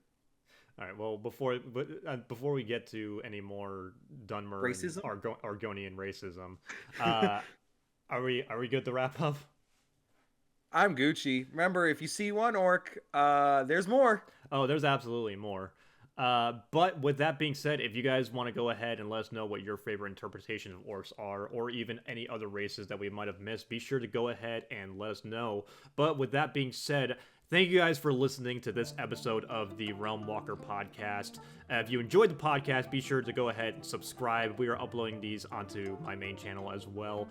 All right. Well, before we get to any more Dunmer Racism? and Argonian racism, are we good to wrap up? I'm Gucci. Remember, if you see one orc, there's more. Oh, there's absolutely more. But with that being said, if you guys want to go ahead and let us know what your favorite interpretations of orcs are, or even any other races that we might have missed, be sure to go ahead and let us know. But with that being said, thank you guys for listening to this episode of the Realm Walker podcast. If you enjoyed the podcast, be sure to go ahead and subscribe. We are uploading these onto my main channel as well.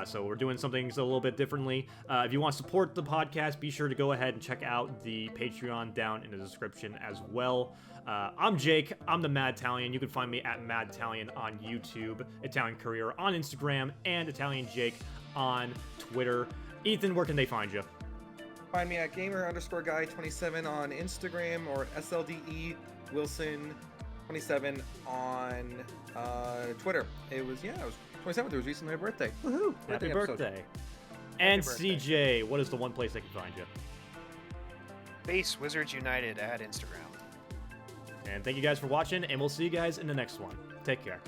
So we're doing some things a little bit differently. If you want to support the podcast, be sure to go ahead and check out the Patreon down in the description as well. I'm Jake. I'm the Mad Italian. You can find me at Mad Italian on YouTube, Italian Career on Instagram, and Italian Jake on Twitter. Ethan, where can they find you? Find me at gamer_guy27 on Instagram or SLDE Wilson 27 on Twitter. It was 27th. It was recently my birthday. Woohoo! Happy episode. birthday. And birthday. CJ, what is the one place they can find you? Base Wizards United at Instagram. And thank you guys for watching, and we'll see you guys in the next one. Take care.